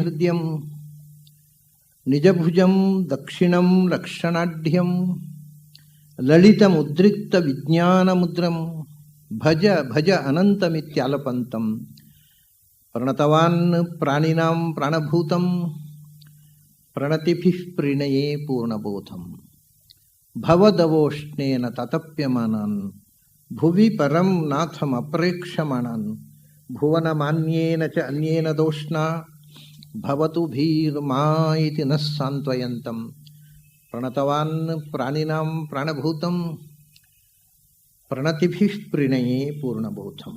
ಹೃದಯಂ ನಿಜಭುಜಂ ದಕ್ಷಿಣಂ ಲಕ್ಷಣಾಢ್ಯಂ ಲಲಿತಮುದ್ರಿಕ್ತ ವಿಜ್ಞಾನಮುದ್ರಂ ಭಜ ಭಜ ಅನಂತಮಿತ್ಯಾಲಪಂತಂ ಪ್ರಣತವಾನ್ ಪ್ರಾಣಿನಾಂ ಪ್ರಾಣಭೂತಂ ಪ್ರಣತಿಭಿಃ ಪ್ರಣಯೇ ಪೂರ್ಣಬೋಧಂ ಭವದವೋಷ್ಣೇನ ತತಪ್ಯಮಾನಾನ್ ಭುವಿ ಪರಂ ನಾಥಮಪ್ರೇಕ್ಷಮಾಣಾನ್ ಭುವನಮಾನ್ಯೇನ ಚ ಅನ್ಯೇನ ದೋಷ್ಣಾ ಭವತು ಭೀರ್ಮಾ ಇತಿ ನಃ ಸಾಂತ್ವಯಂತಂ ಪ್ರಣತವಾನ್ ಪ್ರಾಣಿನಾಂ ಪ್ರಾಣಭೂತಂ ಪ್ರಣತಿಭಿಃ ಪ್ರಣಯೇ ಪೂರ್ಣಬೋಧಂ.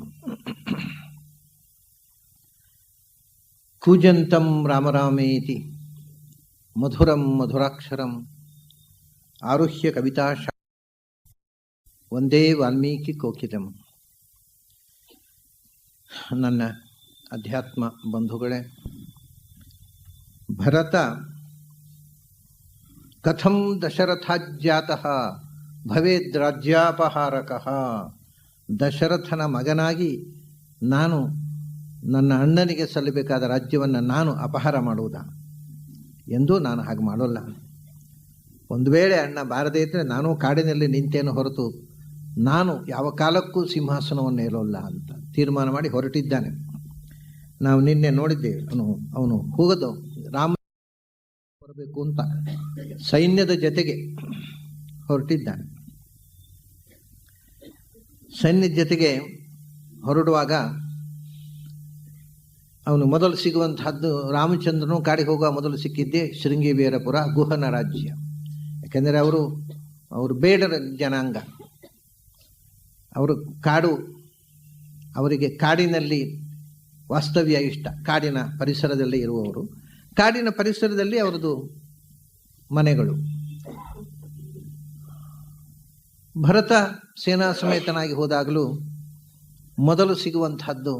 ಕೂಜಂತಂ ರಾಮರಾಮೇತಿ ಮಧುರಂ ಮಧುರಾಕ್ಷರಂ ಆರುಹ್ಯ ಕವಿತಾ ಒಂದೇ ವಾಲ್ಮೀಕಿ ಕೋಕಿಲಂ. ನನ್ನ ಅಧ್ಯಾತ್ಮ ಬಂಧುಗಳೇ, ಭರತ ಕಥಂ ದಶರಥಾಜ್ಞಾತಃ ಭವೇದ್ರಾಜ್ಯಾಪಹಾರಕಃ. ದಶರಥನ ಮಗನಾಗಿ ನಾನು ನನ್ನ ಅಣ್ಣನಿಗೆ ಸಲ್ಲಬೇಕಾದ ರಾಜ್ಯವನ್ನು ನಾನು ಅಪಹಾರ ಮಾಡುವುದಾ ಎಂದು ನಾನು ಹಾಗೆ ಮಾಡೋಲ್ಲ. ಒಂದು ವೇಳೆ ಅಣ್ಣ ಬಾರದೇ ಇದ್ದರೆ ನಾನು ಕಾಡಿನಲ್ಲಿ ನಿಂತೇನು ಹೊರತು ನಾನು ಯಾವ ಕಾಲಕ್ಕೂ ಸಿಂಹಾಸನವನ್ನು ಏರೋಲ್ಲ ಅಂತ ತೀರ್ಮಾನ ಮಾಡಿ ಹೊರಟಿದ್ದಾನೆ. ನಾವು ನಿನ್ನೆ ನೋಡಿದ್ದೇವೆ, ಅವನು ಹೋಗೋದು ರಾಮ ಬರಬೇಕು ಅಂತ ಸೈನ್ಯದ ಜೊತೆಗೆ ಹೊರಟಿದ್ದಾನೆ. ಸೈನ್ಯದ ಜೊತೆಗೆ ಹೊರಡುವಾಗ ಅವನು ಮೊದಲು ಸಿಗುವಂತಹದ್ದು, ರಾಮಚಂದ್ರನು ಕಾಡಿಗೆ ಹೋಗುವ ಮೊದಲು ಸಿಕ್ಕಿದ್ದೇ ಶೃಂಗಿಬೇರಪುರ, ಗುಹನ ರಾಜ್ಯ. ಯಾಕೆಂದರೆ ಅವರು ಬೇಡರ ಜನಾಂಗ, ಅವರು ಕಾಡು, ಅವರಿಗೆ ಕಾಡಿನಲ್ಲಿ ವಾಸ್ತವ್ಯ ಇಷ್ಟ, ಕಾಡಿನ ಪರಿಸರದಲ್ಲಿ ಇರುವವರು, ಕಾಡಿನ ಪರಿಸರದಲ್ಲಿ ಅವರದು ಮನೆಗಳು. ಭರತ ಸೇನಾ ಸಮೇತನಾಗಿ ಹೋದಾಗಲೂ ಮೊದಲು ಸಿಗುವಂತಹದ್ದು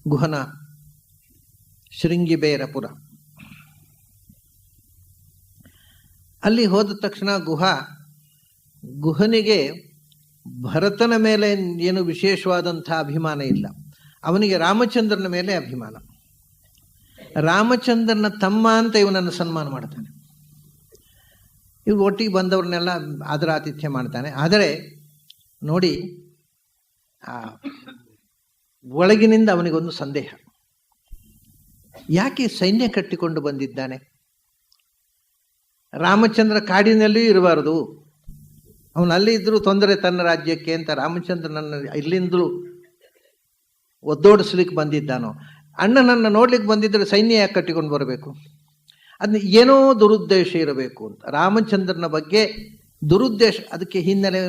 ಗುಹನ ಶೃಂಗಿಬೇರಪುರ. ಅಲ್ಲಿ ಹೋದ ತಕ್ಷಣ ಗುಹನಿಗೆ ಭರತನ ಮೇಲೆ ಏನು ವಿಶೇಷವಾದಂಥ ಅಭಿಮಾನ ಇಲ್ಲ, ಅವನಿಗೆ ರಾಮಚಂದ್ರನ ಮೇಲೆ ಅಭಿಮಾನ. ರಾಮಚಂದ್ರನ ತಮ್ಮ ಅಂತ ಇವನನ್ನು ಸನ್ಮಾನ ಮಾಡ್ತಾನೆ. ಇವು ಒಟ್ಟಿಗೆ ಬಂದವ್ರನ್ನೆಲ್ಲ ಆದರ ಆತಿಥ್ಯ ಮಾಡ್ತಾನೆ. ಆದರೆ ನೋಡಿ, ಒಳಗಿನಿಂದ ಅವನಿಗೊಂದು ಸಂದೇಹ, ಯಾಕೆ ಸೈನ್ಯ ಕಟ್ಟಿಕೊಂಡು ಬಂದಿದ್ದಾನೆ? ರಾಮಚಂದ್ರ ಕಾಡಿನಲ್ಲಿಯೂ ಇರಬಾರದು, ಅವನು ಅಲ್ಲಿ ಇದ್ರೂ ತೊಂದರೆ ತನ್ನ ರಾಜ್ಯಕ್ಕೆ ಅಂತ ರಾಮಚಂದ್ರನನ್ನು ಇಲ್ಲಿಂದಲೂ ಒದ್ದೋಡಿಸ್ಲಿಕ್ಕೆ ಬಂದಿದ್ದಾನೋ? ಅಣ್ಣನನ್ನು ನೋಡ್ಲಿಕ್ಕೆ ಬಂದಿದ್ದರೆ ಸೈನ್ಯ ಯಾಕೆ ಕಟ್ಟಿಕೊಂಡು ಬರಬೇಕು? ಅದನ್ನ ಏನೋ ದುರುದ್ದೇಶ ಇರಬೇಕು ಅಂತ. ರಾಮಚಂದ್ರನ ಬಗ್ಗೆ ದುರುದ್ದೇಶ, ಅದಕ್ಕೆ ಹಿನ್ನೆಲೆ,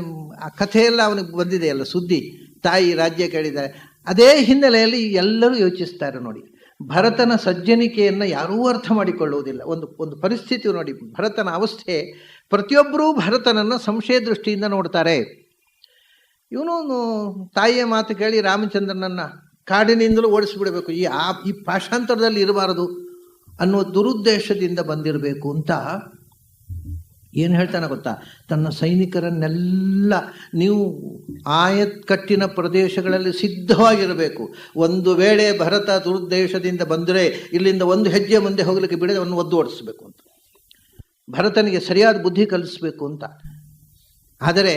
ಆ ಕಥೆಯೆಲ್ಲ ಅವನಿಗೆ ಬಂದಿದೆಯಲ್ಲ, ಸುದ್ದಿ, ತಾಯಿ ರಾಜ್ಯ ಕೇಳಿದ್ದಾರೆ, ಅದೇ ಹಿನ್ನೆಲೆಯಲ್ಲಿ ಎಲ್ಲರೂ ಯೋಚಿಸ್ತಾರೆ. ನೋಡಿ, ಭರತನ ಸಜ್ಜನಿಕೆಯನ್ನು ಯಾರೂ ಅರ್ಥ ಮಾಡಿಕೊಳ್ಳುವುದಿಲ್ಲ. ಒಂದು ಪರಿಸ್ಥಿತಿ ನೋಡಿ, ಭರತನ ಅವಸ್ಥೆ, ಪ್ರತಿಯೊಬ್ಬರೂ ಭರತನನ್ನು ಸಂಶಯ ದೃಷ್ಟಿಯಿಂದ ನೋಡ್ತಾರೆ. ಇವನು ತಾಯಿಯ ಮಾತು ಕೇಳಿ ರಾಮಚಂದ್ರನನ್ನು ಕಾಡಿನಿಂದಲೂ ಓಡಿಸಿಬಿಡಬೇಕು, ಈ ಪಾಷಾಂತರದಲ್ಲಿ ಇರಬಾರದು ಅನ್ನುವ ದುರುದ್ದೇಶದಿಂದ ಬಂದಿರಬೇಕು ಅಂತ ಏನು ಹೇಳ್ತಾನೆ ಗೊತ್ತಾ? ತನ್ನ ಸೈನಿಕರನ್ನೆಲ್ಲ ನೀವು ಆಯತ್ಕಟ್ಟಿನ ಪ್ರದೇಶಗಳಲ್ಲಿ ಸಿದ್ಧವಾಗಿರಬೇಕು, ಒಂದು ವೇಳೆ ಭರತ ದುರುದ್ದೇಶದಿಂದ ಬಂದರೆ ಇಲ್ಲಿಂದ ಒಂದು ಹೆಜ್ಜೆ ಮುಂದೆ ಹೋಗಲಿಕ್ಕೆ ಬಿಡದೆ ಅವನು ಒದ್ದು ಓಡಿಸ್ಬೇಕು ಅಂತ, ಭರತನಿಗೆ ಸರಿಯಾದ ಬುದ್ಧಿ ಕಲಿಸ್ಬೇಕು ಅಂತ. ಆದರೆ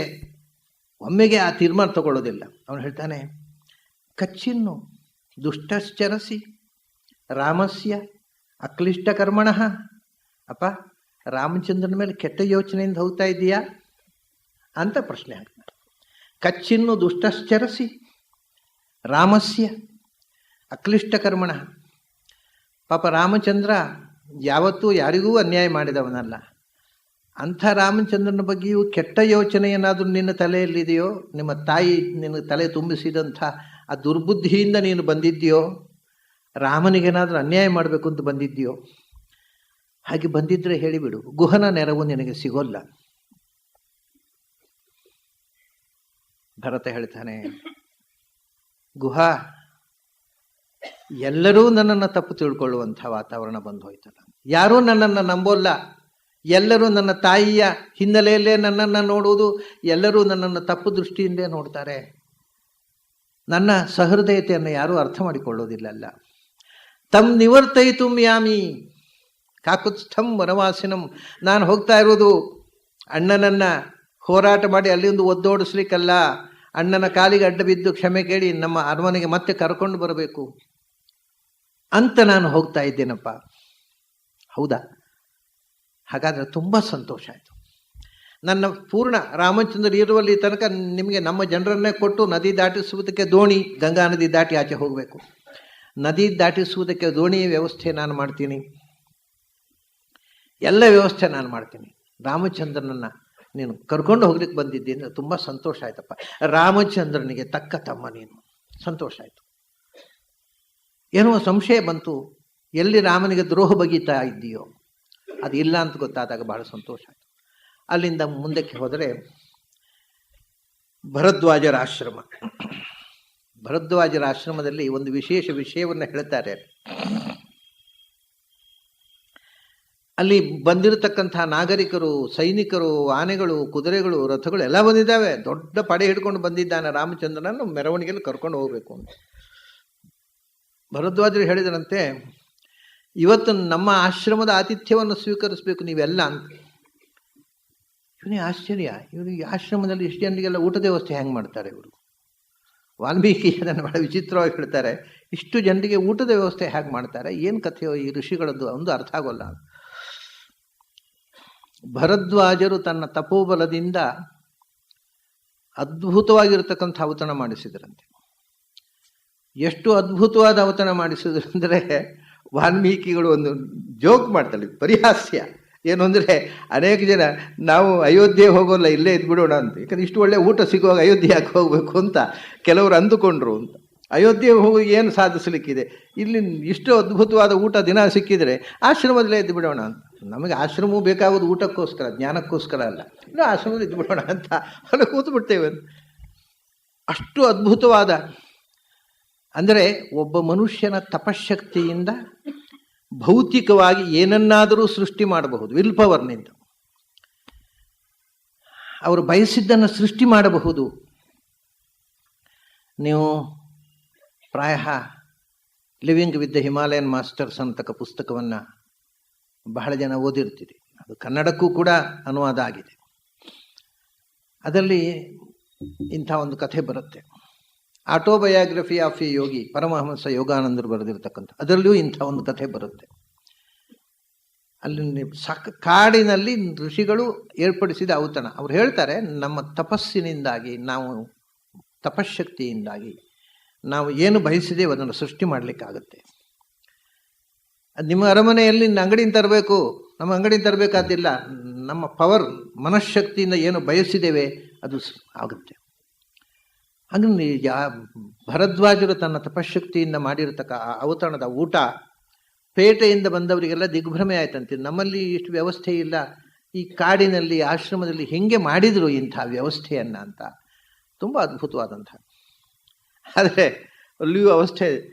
ಒಮ್ಮೆಗೆ ಆ ತೀರ್ಮಾನ ತಗೊಳ್ಳೋದಿಲ್ಲ. ಅವನು ಹೇಳ್ತಾನೆ, ಕಚ್ಚಿನ್ನು ದುಷ್ಟಶ್ಚರಸಿ ರಾಮಸ್ಯ ಅಕ್ಲಿಷ್ಟ ಕರ್ಮಣಃ. ಅಪ್ಪ, ರಾಮಚಂದ್ರನ ಮೇಲೆ ಕೆಟ್ಟ ಯೋಚನೆಯಿಂದ ಹೋಗ್ತಾ ಇದೆಯಾ ಅಂತ ಪ್ರಶ್ನೆ ಹಾಕ್ತಾರೆ. ಕಚ್ಚಿನ್ನು ದುಷ್ಟಶ್ಚರಸಿ ರಾಮಸ್ಯ ಅಕ್ಲಿಷ್ಟ ಕರ್ಮಣಃ. ಪಾಪ ರಾಮಚಂದ್ರ ಯಾವತ್ತೂ ಯಾರಿಗೂ ಅನ್ಯಾಯ ಮಾಡಿದವನಲ್ಲ. ಅಂಥ ರಾಮಚಂದ್ರನ ಬಗ್ಗೆಯೂ ಕೆಟ್ಟ ಯೋಚನೆ ಏನಾದರೂ ನಿನ್ನ ತಲೆಯಲ್ಲಿದೆಯೋ, ನಿಮ್ಮ ತಾಯಿ ನಿನ್ನ ತಲೆ ತುಂಬಿಸಿದಂಥ ಆ ದುರ್ಬುದ್ಧಿಯಿಂದ ನೀನು ಬಂದಿದ್ದೀಯೋ, ರಾಮನಿಗೇನಾದರೂ ಅನ್ಯಾಯ ಮಾಡಬೇಕು ಅಂತ ಬಂದಿದ್ದೀಯೋ? ಹಾಗೆ ಬಂದಿದ್ರೆ ಹೇಳಿಬಿಡು, ಗುಹನ ನೆರವು ನಿನಗೆ ಸಿಗೋಲ್ಲ. ಭರತ ಹೇಳ್ತಾನೆ, ಗುಹಾ, ಎಲ್ಲರೂ ನನ್ನನ್ನು ತಪ್ಪು ತಿಳ್ಕೊಳ್ಳುವಂಥ ವಾತಾವರಣ ಬಂದು ಹೋಯ್ತಲ್ಲ, ಯಾರೂ ನನ್ನನ್ನು ನಂಬೋಲ್ಲ, ಎಲ್ಲರೂ ನನ್ನ ತಾಯಿಯ ಹಿನ್ನೆಲೆಯಲ್ಲೇ ನನ್ನನ್ನು ನೋಡುವುದು, ಎಲ್ಲರೂ ನನ್ನನ್ನು ತಪ್ಪು ದೃಷ್ಟಿಯಿಂದೇ ನೋಡ್ತಾರೆ, ನನ್ನ ಸಹೃದಯತೆಯನ್ನು ಯಾರೂ ಅರ್ಥ ಮಾಡಿಕೊಳ್ಳೋದಿಲ್ಲಲ್ಲ. ತಮ್ ನಿವರ್ತಯಿತು ಯಾಮಿ ಕಾಕುತ್ಸ್ಥಂ ವನವಾಸಿನಂ. ನಾನು ಹೋಗ್ತಾ ಇರೋದು ಅಣ್ಣನನ್ನ ಹೋರಾಟ ಮಾಡಿ ಅಲ್ಲಿಂದ ಒದ್ದೋಡಿಸ್ಲಿಕ್ಕಲ್ಲ, ಅಣ್ಣನ ಕಾಲಿಗೆ ಅಡ್ಡ ಬಿದ್ದು ಕ್ಷಮೆ ಕೇಳಿ ನಮ್ಮ ಅರಮನೆಗೆ ಮತ್ತೆ ಕರ್ಕೊಂಡು ಬರಬೇಕು ಅಂತ ನಾನು ಹೋಗ್ತಾ ಇದ್ದೇನಪ್ಪ. ಹೌದಾ? ಹಾಗಾದರೆ ತುಂಬ ಸಂತೋಷ ಆಯಿತು. ನನ್ನ ಪೂರ್ಣ ರಾಮಚಂದ್ರ ಇರುವಲ್ಲಿ ತನಕ ನಿಮಗೆ ನಮ್ಮ ಜನರನ್ನೇ ಕೊಟ್ಟು ನದಿ ದಾಟಿಸುವುದಕ್ಕೆ ದೋಣಿ, ಗಂಗಾ ನದಿ ದಾಟಿ ಆಚೆ ಹೋಗಬೇಕು. ನದಿ ದಾಟಿಸುವುದಕ್ಕೆ ದೋಣಿ ವ್ಯವಸ್ಥೆ ನಾನು ಮಾಡ್ತೀನಿ, ಎಲ್ಲ ವ್ಯವಸ್ಥೆ ನಾನು ಮಾಡ್ತೀನಿ. ರಾಮಚಂದ್ರನನ್ನು ನೀನು ಕರ್ಕೊಂಡು ಹೋಗ್ಲಿಕ್ಕೆ ಬಂದಿದ್ದಿ ಅಂದರೆ ತುಂಬ ಸಂತೋಷ ಆಯ್ತಪ್ಪ. ರಾಮಚಂದ್ರನಿಗೆ ತಕ್ಕ ತಮ್ಮ ನೀನು. ಸಂತೋಷ ಆಯಿತು. ಏನೋ ಸಂಶಯ ಬಂತು, ಎಲ್ಲಿ ರಾಮನಿಗೆ ದ್ರೋಹ ಬಗೀತಾ ಇದ್ದೀಯೋ ಅದು ಇಲ್ಲ ಅಂತ ಗೊತ್ತಾದಾಗ ಬಹಳ ಸಂತೋಷ ಆಯಿತು. ಅಲ್ಲಿಂದ ಮುಂದಕ್ಕೆ ಹೋದರೆ ಭರದ್ವಾಜರ ಆಶ್ರಮ. ಭರದ್ವಾಜರ ಆಶ್ರಮದಲ್ಲಿ ಒಂದು ವಿಶೇಷ ವಿಷಯವನ್ನು ಹೇಳ್ತಾರೆ. ಅಲ್ಲಿ ಬಂದಿರತಕ್ಕಂಥ ನಾಗರಿಕರು, ಸೈನಿಕರು, ಆನೆಗಳು, ಕುದುರೆಗಳು, ರಥಗಳು ಎಲ್ಲ ಬಂದಿದ್ದಾವೆ. ದೊಡ್ಡ ಪಡೆ ಹಿಡ್ಕೊಂಡು ಬಂದಿದ್ದಾನೆ ರಾಮಚಂದ್ರನನ್ನು ಮೆರವಣಿಗೆಯಲ್ಲಿ ಕರ್ಕೊಂಡು ಹೋಗಬೇಕು ಅಂತ. ಭರದ್ವಾಜರು ಹೇಳಿದರಂತೆ, ಇವತ್ತು ನಮ್ಮ ಆಶ್ರಮದ ಆತಿಥ್ಯವನ್ನು ಸ್ವೀಕರಿಸಬೇಕು ನೀವೆಲ್ಲ ಅಂತ. ಇವನಿಗೆ ಆಶ್ಚರ್ಯ, ಇವರಿಗೆ ಆಶ್ರಮದಲ್ಲಿ ಇಷ್ಟು ಜನರಿಗೆಲ್ಲ ಊಟದ ವ್ಯವಸ್ಥೆ ಹೆಂಗೆ ಮಾಡ್ತಾರೆ ಇವರು? ವಾಲ್ಮೀಕಿ ಅದನ್ನು ಬಹಳ ವಿಚಿತ್ರವಾಗಿ ಹೇಳ್ತಾರೆ. ಇಷ್ಟು ಜನರಿಗೆ ಊಟದ ವ್ಯವಸ್ಥೆ ಹೇಗೆ ಮಾಡ್ತಾರೆ, ಏನು ಕಥೆಯೋ ಈ ಋಷಿಗಳದ್ದು ಒಂದು ಅರ್ಥ ಆಗೋಲ್ಲ. ಭರದ್ವಾಜರು ತನ್ನ ತಪೋಬಲದಿಂದ ಅದ್ಭುತವಾಗಿರತಕ್ಕಂಥ ಔತಣ ಮಾಡಿಸಿದ್ರಂತೆ. ಎಷ್ಟು ಅದ್ಭುತವಾದ ಔತಣ ಮಾಡಿಸಿದ್ರು ಅಂದರೆ, ವಾಲ್ಮೀಕಿಗಳು ಒಂದು ಜೋಕ್ ಮಾಡ್ತಾರೆ, ಪರಿಹಾಸ್ಯ. ಏನು ಅಂದರೆ, ಅನೇಕ ಜನ ನಾವು ಅಯೋಧ್ಯೆ ಹೋಗೋಲ್ಲ, ಇಲ್ಲೇ ಇದ್ಬಿಡೋಣ ಅಂತ. ಯಾಕಂದ್ರೆ ಇಷ್ಟು ಒಳ್ಳೆ ಊಟ ಸಿಗುವಾಗ ಅಯೋಧ್ಯೆ ಯಾಕೆ ಹೋಗಬೇಕು ಅಂತ ಕೆಲವರು ಅಂದುಕೊಂಡ್ರು ಅಂತ. ಅಯೋಧ್ಯೆ ಹೋಗಿ ಏನು ಸಾಧಿಸಲಿಕ್ಕಿದೆ, ಇಲ್ಲಿ ಇಷ್ಟು ಅದ್ಭುತವಾದ ಊಟ ದಿನ ಸಿಕ್ಕಿದರೆ ಆಶ್ರಮದಲ್ಲೇ ಇದ್ದು ಬಿಡೋಣ ಅಂತ. ನಮಗೆ ಆಶ್ರಮವೂ ಬೇಕಾಗೋದು ಊಟಕ್ಕೋಸ್ಕರ, ಜ್ಞಾನಕ್ಕೋಸ್ಕರ ಅಲ್ಲ. ಇನ್ನು ಆಶ್ರಮದಲ್ಲಿ ಇದ್ದು ಬಿಡೋಣ ಅಂತ ಅಲ್ಲಿ ಕೂತು ಬಿಡ್ತೇವೆ. ಅಷ್ಟು ಅದ್ಭುತವಾದ, ಅಂದರೆ ಒಬ್ಬ ಮನುಷ್ಯನ ತಪಶಕ್ತಿಯಿಂದ ಭೌತಿಕವಾಗಿ ಏನನ್ನಾದರೂ ಸೃಷ್ಟಿ ಮಾಡಬಹುದು. ವಿಲ್ ಪವರ್ನಿಂದ ಅವರು ಬಯಸಿದ್ದನ್ನು ಸೃಷ್ಟಿ ಮಾಡಬಹುದು. ನೀವು ಪ್ರಾಯ living with the Himalayan masters ಅಂತಕ್ಕ ಪುಸ್ತಕವನ್ನು ಬಹಳ ಜನ ಓದಿರ್ತೀರಿ. ಅದು ಕನ್ನಡಕ್ಕೂ ಕೂಡ ಅನುವಾದ ಆಗಿದೆ. ಅದರಲ್ಲಿ ಇಂಥ ಒಂದು ಕಥೆ ಬರುತ್ತೆ. Autobiography of a yogi, Paramahansa ಯೋಗಾನಂದರು ಬರೆದಿರ್ತಕ್ಕಂಥ, ಅದರಲ್ಲಿಯೂ ಇಂಥ ಒಂದು ಕಥೆ ಬರುತ್ತೆ. ಅಲ್ಲಿ ಕಾಡಿನಲ್ಲಿ ಋಷಿಗಳು ಏರ್ಪಡಿಸಿದ ಔತಣ. ಅವ್ರು ಹೇಳ್ತಾರೆ, ನಮ್ಮ ತಪಸ್ಸಿನಿಂದಾಗಿ, ನಾವು ತಪಶಕ್ತಿಯಿಂದಾಗಿ ನಾವು ಏನು ಬಯಸಿದೇವೆ ಅದನ್ನು ಸೃಷ್ಟಿ ಮಾಡಲಿಕ್ಕಾಗತ್ತೆ. ಅದು ನಿಮ್ಮ ಅರಮನೆಯಲ್ಲಿ ಅಂಗಡಿಯಿಂದ ತರಬೇಕು, ನಮ್ಮ ಅಂಗಡಿಯಿಂದ ತರಬೇಕಾದಿಲ್ಲ. ನಮ್ಮ ಪವರ್, ಮನಃಶಕ್ತಿಯಿಂದ ಏನು ಬಯಸಿದ್ದೇವೆ ಅದು ಆಗುತ್ತೆ. ಹಾಗೆ ಭರದ್ವಾಜರು ತನ್ನ ತಪಶಕ್ತಿಯಿಂದ ಮಾಡಿರತಕ್ಕ ಔತಣದ ಊಟ ಪೇಟೆಯಿಂದ ಬಂದವರಿಗೆಲ್ಲ ದಿಗ್ಭ್ರಮೆ ಆಯ್ತಂತೆ. ನಮ್ಮಲ್ಲಿ ಇಷ್ಟು ವ್ಯವಸ್ಥೆ ಇಲ್ಲ, ಈ ಕಾಡಿನಲ್ಲಿ ಆಶ್ರಮದಲ್ಲಿ ಹೆಂಗೆ ಮಾಡಿದರು ಇಂಥ ವ್ಯವಸ್ಥೆಯನ್ನು ಅಂತ. ತುಂಬ ಅದ್ಭುತವಾದಂಥ. ಆದರೆ ಅಲ್ಲಿಯೂ ಅವಸ್ಥೆ,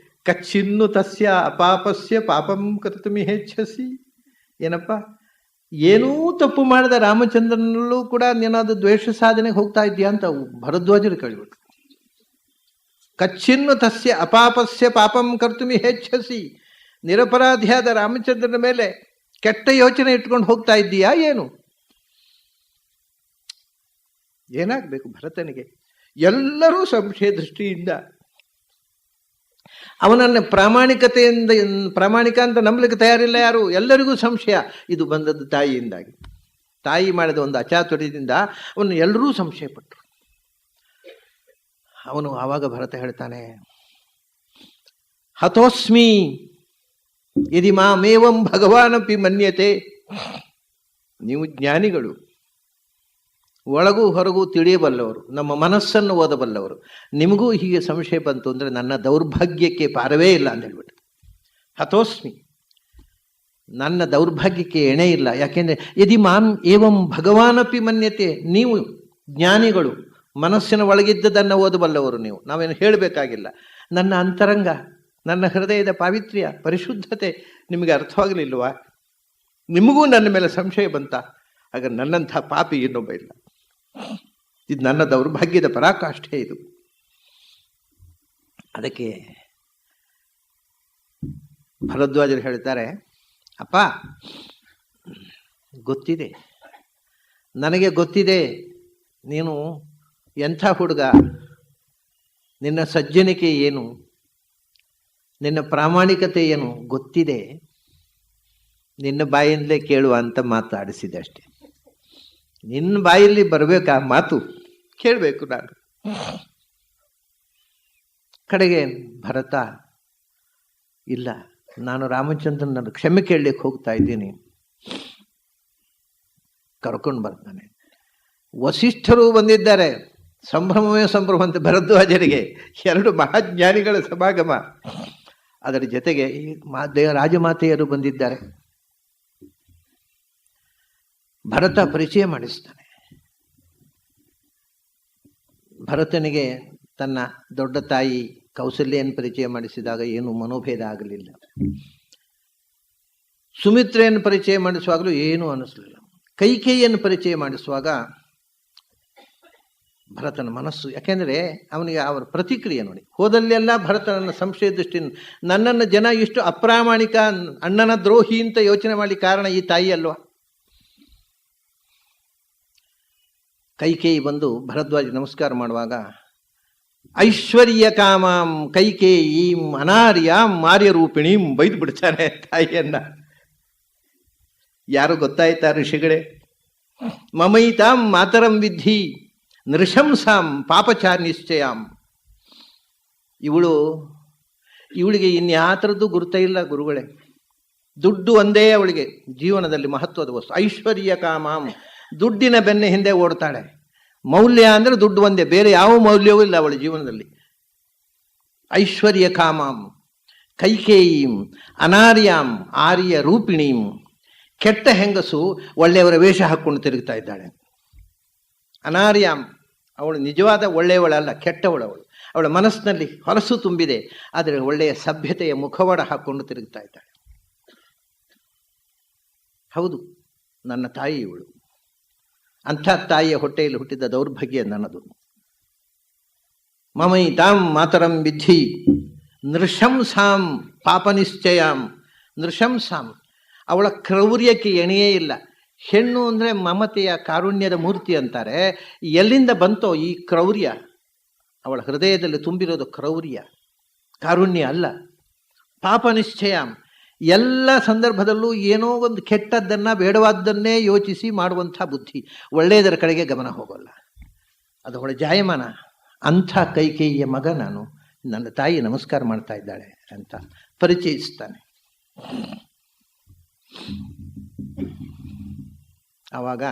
ಕಚ್ಚಿನ್ನು ತಸ್ಯ ಅಪಾಪಸ್ಯ ಪಾಪಂ ಕರ್ತುಮಿಹೇಚ್ಛಸಿ. ಏನಪ್ಪ, ಏನೂ ತಪ್ಪು ಮಾಡಿದ ರಾಮಚಂದ್ರನಲ್ಲೂ ಕೂಡ ಏನಾದರೂ ದ್ವೇಷ ಸಾಧನೆಗೆ ಹೋಗ್ತಾ ಇದೆಯಾ ಅಂತ ಭರದ್ವಾಜರು ಕೇಳಿಬಿಟ್ರು. ಕಚ್ಚಿನ್ನು ತಸ್ಯ ಅಪಾಪಸ್ಯ ಪಾಪಂ ಕರ್ತುಮಿಹೇಚ್ಛಸಿ. ನಿರಪರಾಧಿಯಾದ ರಾಮಚಂದ್ರನ ಮೇಲೆ ಕೆಟ್ಟ ಯೋಚನೆ ಇಟ್ಕೊಂಡು ಹೋಗ್ತಾ ಇದ್ದೀಯಾ ಏನು? ಏನಾಗಬೇಕು ಭರತನಿಗೆ? ಎಲ್ಲರೂ ಸಂಶಯ ದೃಷ್ಟಿಯಿಂದ ಅವನನ್ನು ಪ್ರಾಮಾಣಿಕ ಅಂತ ನಂಬಲಿಕ್ಕೆ ತಯಾರಿಲ್ಲ ಯಾರು. ಎಲ್ಲರಿಗೂ ಸಂಶಯ. ಇದು ಬಂದದ್ದು ತಾಯಿಯಿಂದಾಗಿ. ತಾಯಿ ಮಾಡಿದ ಒಂದು ಅಚಾತುರ್ಯದಿಂದ ಅವನು ಎಲ್ಲರೂ ಸಂಶಯಪಟ್ಟರು. ಅವನು ಆವಾಗ ಭರತ ಹೇಳ್ತಾನೆ, ಹತೋಸ್ಮಿ ಯದಿ ಮಾಮೇವಂ ಭಗವಾನಪಿ ಮನ್ಯತೆ. ನೀವು ಜ್ಞಾನಿಗಳು, ಒಳಗೂ ಹೊರಗೂ ತಿಳಿಯಬಲ್ಲವರು, ನಮ್ಮ ಮನಸ್ಸನ್ನು ಓದಬಲ್ಲವರು. ನಿಮಗೂ ಹೀಗೆ ಸಂಶಯ ಬಂತು ಅಂದರೆ ನನ್ನ ದೌರ್ಭಾಗ್ಯಕ್ಕೆ ಪಾರವೇ ಇಲ್ಲ ಅಂತ ಹೇಳ್ಬಿಟ್ಟು. ಹತೋಸ್ಮಿ, ನನ್ನ ದೌರ್ಭಾಗ್ಯಕ್ಕೆ ಎಣೆ ಇಲ್ಲ. ಯಾಕೆಂದರೆ ಯದಿ ಮಾಂ ಏವಂ ಭಗವಾನಪಿ ಮನ್ಯತೆ. ನೀವು ಜ್ಞಾನಿಗಳು, ಮನಸ್ಸಿನ ಒಳಗಿದ್ದದನ್ನು ಓದಬಲ್ಲವರು ನೀವು. ನಾವೇನು ಹೇಳಬೇಕಾಗಿಲ್ಲ. ನನ್ನ ಅಂತರಂಗ, ನನ್ನ ಹೃದಯದ ಪಾವಿತ್ರ್ಯ, ಪರಿಶುದ್ಧತೆ ನಿಮಗೆ ಅರ್ಥವಾಗಲಿಲ್ವಾ? ನಿಮಗೂ ನನ್ನ ಮೇಲೆ ಸಂಶಯ ಬಂತ? ಆಗ ನನ್ನಂಥ ಪಾಪಿ ಇನ್ನೊಬ್ಬ ಇಲ್ಲ. ಇದು ನನ್ನ ದೌರ್ಭಾಗ್ಯದ ಪರಾಕಾಷ್ಠೆ ಇದು. ಅದಕ್ಕೆ ಭರದ್ವಾಜರು ಹೇಳ್ತಾರೆ, ಅಪ್ಪ ಗೊತ್ತಿದೆ, ನನಗೆ ಗೊತ್ತಿದೆ ನೀನು ಎಂಥ ಹುಡುಗ, ನಿನ್ನ ಸಜ್ಜನಿಕೆ ಏನು, ನಿನ್ನ ಪ್ರಾಮಾಣಿಕತೆ ಏನು ಗೊತ್ತಿದೆ, ನಿನ್ನ ಬಾಯಿಂದಲೇ ಕೇಳುವ ಅಂತ ಮಾತಾಡಿಸಿದೆ ಅಷ್ಟೆ. ನಿನ್ನ ಬಾಯಲ್ಲಿ ಬರಬೇಕಾ ಮಾತು, ಕೇಳಬೇಕು ನಾನು. ಕಡೆಗೆ ಭರತ, ಇಲ್ಲ, ನಾನು ರಾಮಚಂದ್ರನ ಕ್ಷಮೆ ಕೇಳಲಿಕ್ಕೆ ಹೋಗ್ತಾ ಇದ್ದೀನಿ, ಕರ್ಕೊಂಡು ಬರ್ತಾನೆ. ವಸಿಷ್ಠರು ಬಂದಿದ್ದಾರೆ, ಸಂಭ್ರಮವೇ ಸಂಭ್ರಮ ಅಂತ ಭರದ್ವಾಜರಿಗೆ. ಎರಡು ಮಹಾಜ್ಞಾನಿಗಳ ಸಮಾಗಮ, ಅದರ ಜೊತೆಗೆ ರಾಜಮಾತೆಯರು ಬಂದಿದ್ದಾರೆ. ಭರತ ಪರಿಚಯ ಮಾಡಿಸ್ತಾನೆ. ಭರತನಿಗೆ ತನ್ನ ದೊಡ್ಡ ತಾಯಿ ಕೌಸಲ್ಯನ್ನು ಪರಿಚಯ ಮಾಡಿಸಿದಾಗ ಏನು ಮನೋಭೇದ ಆಗಲಿಲ್ಲ. ಸುಮಿತ್ರೆಯನ್ನು ಪರಿಚಯ ಮಾಡಿಸುವಾಗಲೂ ಏನೂ ಅನ್ನಿಸ್ಲಿಲ್ಲ. ಕೈಕೇಯಿಯನ್ನು ಪರಿಚಯ ಮಾಡಿಸುವಾಗ ಭರತನ ಮನಸ್ಸು, ಯಾಕೆಂದರೆ ಅವನಿಗೆ ಅವರ ಪ್ರತಿಕ್ರಿಯೆ ನೋಡಿ, ಹೋದಲ್ಲೆಲ್ಲ ಭರತನನ್ನ ಸಂಶಯ ದೃಷ್ಟಿಯಿಂದ, ನನ್ನನ್ನು ಜನ ಇಷ್ಟು ಅಪ್ರಾಮಾಣಿಕ, ಅಣ್ಣನ ದ್ರೋಹಿ ಅಂತ ಯೋಚನೆ ಮಾಡಲಿ ಕಾರಣ ಈ ತಾಯಿ ಅಲ್ವಾ. ಕೈಕೇಯಿ ಬಂದು ಭರದ್ವಾಜ ನಮಸ್ಕಾರ ಮಾಡುವಾಗ, ಐಶ್ವರ್ಯ ಕಾಮಾಂ ಕೈಕೇಯೀಂ ಅನಾರ್ಯಾಂ ಮಾರ್ಯರೂಪಿಣೀಂ ಬೈದು ಬಿಡ್ತಾನೆ ತಾಯಿಯನ್ನ. ಯಾರು ಗೊತ್ತಾಯ್ತಾ ಋಷಿಗಳೇ? ಮಮೈತಾಂ ಮಾತರಂ ವಿದ್ಧಿ ನೃಶಂಸಾಂ ಪಾಪಚಾರ ನಿಶ್ಚಯಾಂ. ಇವಳಿಗೆ ಇನ್ಯಾ ಥರದ್ದು ಗುರುತ ಇಲ್ಲ ಗುರುಗಳೇ. ದುಡ್ಡು ಒಂದೇ ಅವಳಿಗೆ ಜೀವನದಲ್ಲಿ ಮಹತ್ವದ ವಸ್ತು. ಐಶ್ವರ್ಯ ಕಾಮಾಂ, ದುಡ್ಡಿನ ಬೆನ್ನ ಹಿಂದೆ ಓಡ್ತಾಳೆ. ಮೌಲ್ಯ ಅಂದರೆ ದುಡ್ಡು ಒಂದೇ, ಬೇರೆ ಯಾವ ಮೌಲ್ಯವೂ ಇಲ್ಲ ಅವಳ ಜೀವನದಲ್ಲಿ. ಐಶ್ವರ್ಯ ಕಾಮಾಂ ಕೈಕೇಯೀಂ ಅನಾರ್ಯಾಂ ಆರ್ಯ ರೂಪಿಣೀಂ. ಕೆಟ್ಟ ಹೆಂಗಸು ಒಳ್ಳೆಯವರ ವೇಷ ಹಾಕ್ಕೊಂಡು ತಿರುಗ್ತಾ ಇದ್ದಾಳೆ. ಅನಾರ್ಯಾಂ, ಅವಳು ನಿಜವಾದ ಒಳ್ಳೆಯವಳಲ್ಲ, ಕೆಟ್ಟವಳವಳು. ಅವಳ ಮನಸ್ಸಿನಲ್ಲಿ ಹೊಲಸು ತುಂಬಿದೆ, ಆದರೆ ಒಳ್ಳೆಯ ಸಭ್ಯತೆಯ ಮುಖವಾಡ ಹಾಕ್ಕೊಂಡು ತಿರುಗ್ತಾ ಇದ್ದಾಳೆ. ಹೌದು, ನನ್ನ ತಾಯಿ ಇವಳು. ಅಂಥ ತಾಯಿಯ ಹೊಟ್ಟೆಯಲ್ಲಿ ಹುಟ್ಟಿದ ದೌರ್ಭಾಗ್ಯ ನನ್ನದು. ಮಮೈತಾಂ ಮಾತರಂ ವಿದ್ಧಿ ನೃಶಂಸಾಂ ಪಾಪನಿಶ್ಚಯಾಂ. ನೃಶಂಸಾಂ, ಅವಳ ಕ್ರೌರ್ಯಕ್ಕೆ ಎಣೆಯೇ ಇಲ್ಲ. ಹೆಣ್ಣು ಅಂದರೆ ಮಮತೆಯ ಕಾರುಣ್ಯದ ಮೂರ್ತಿ ಅಂತಾರೆ. ಎಲ್ಲಿಂದ ಬಂತೋ ಈ ಕ್ರೌರ್ಯ? ಅವಳ ಹೃದಯದಲ್ಲಿ ತುಂಬಿರೋದು ಕ್ರೌರ್ಯ, ಕಾರುಣ್ಯ ಅಲ್ಲ. ಪಾಪ ನಿಶ್ಚಯಾಂ, ಎಲ್ಲ ಸಂದರ್ಭದಲ್ಲೂ ಏನೋ ಒಂದು ಕೆಟ್ಟದ್ದನ್ನು ಬೇಡವಾದ್ದನ್ನೇ ಯೋಚಿಸಿ ಮಾಡುವಂಥ ಬುದ್ಧಿ, ಒಳ್ಳೆಯದರ ಕಡೆಗೆ ಗಮನ ಹೋಗೋಲ್ಲ. ಅದು ಅವಳ ಜಾಯಮಾನ. ಅಂಥ ಕೈಕೇಯಿಯ ಮಗ ನಾನು, ನನ್ನ ತಾಯಿ ನಮಸ್ಕಾರ ಮಾಡ್ತಾ ಇದ್ದಾಳೆ ಅಂತ ಪರಿಚಯಿಸ್ತಾನೆ. ಆವಾಗ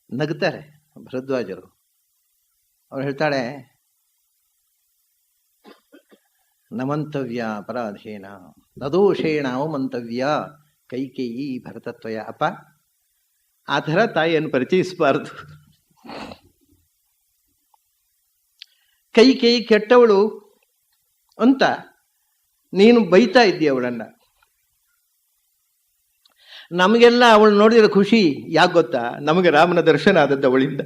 ನಗ್ತಾರೆ ಭರದ್ವಾಜರು. ಅವ್ರು ಹೇಳ್ತಾಳೆ, ನಮಂತವ್ಯ ಅಪರಾಧೇನ ನದೋಷೇಣ ಅವಮಂತವ್ಯ ಕೈಕೇಯಿ ಭರತತ್ವಯ. ಅಪ್ಪ, ಆ ಥರ ತಾಯಿಯನ್ನು ಪರಿಚಯಿಸಬಾರದು. ಕೈಕೇಯಿ ಕೆಟ್ಟವಳು ಅಂತ ನೀನು ಬೈತಾ ಇದ್ದೀಯ ಅವಳನ್ನ. ನಮಗೆಲ್ಲ ಅವಳು ನೋಡಿದ್ರೆ ಖುಷಿ. ಯಾಕೆ ಗೊತ್ತಾ? ನಮಗೆ ರಾಮನ ದರ್ಶನ ಆದದ್ದು ಅವಳಿಂದ.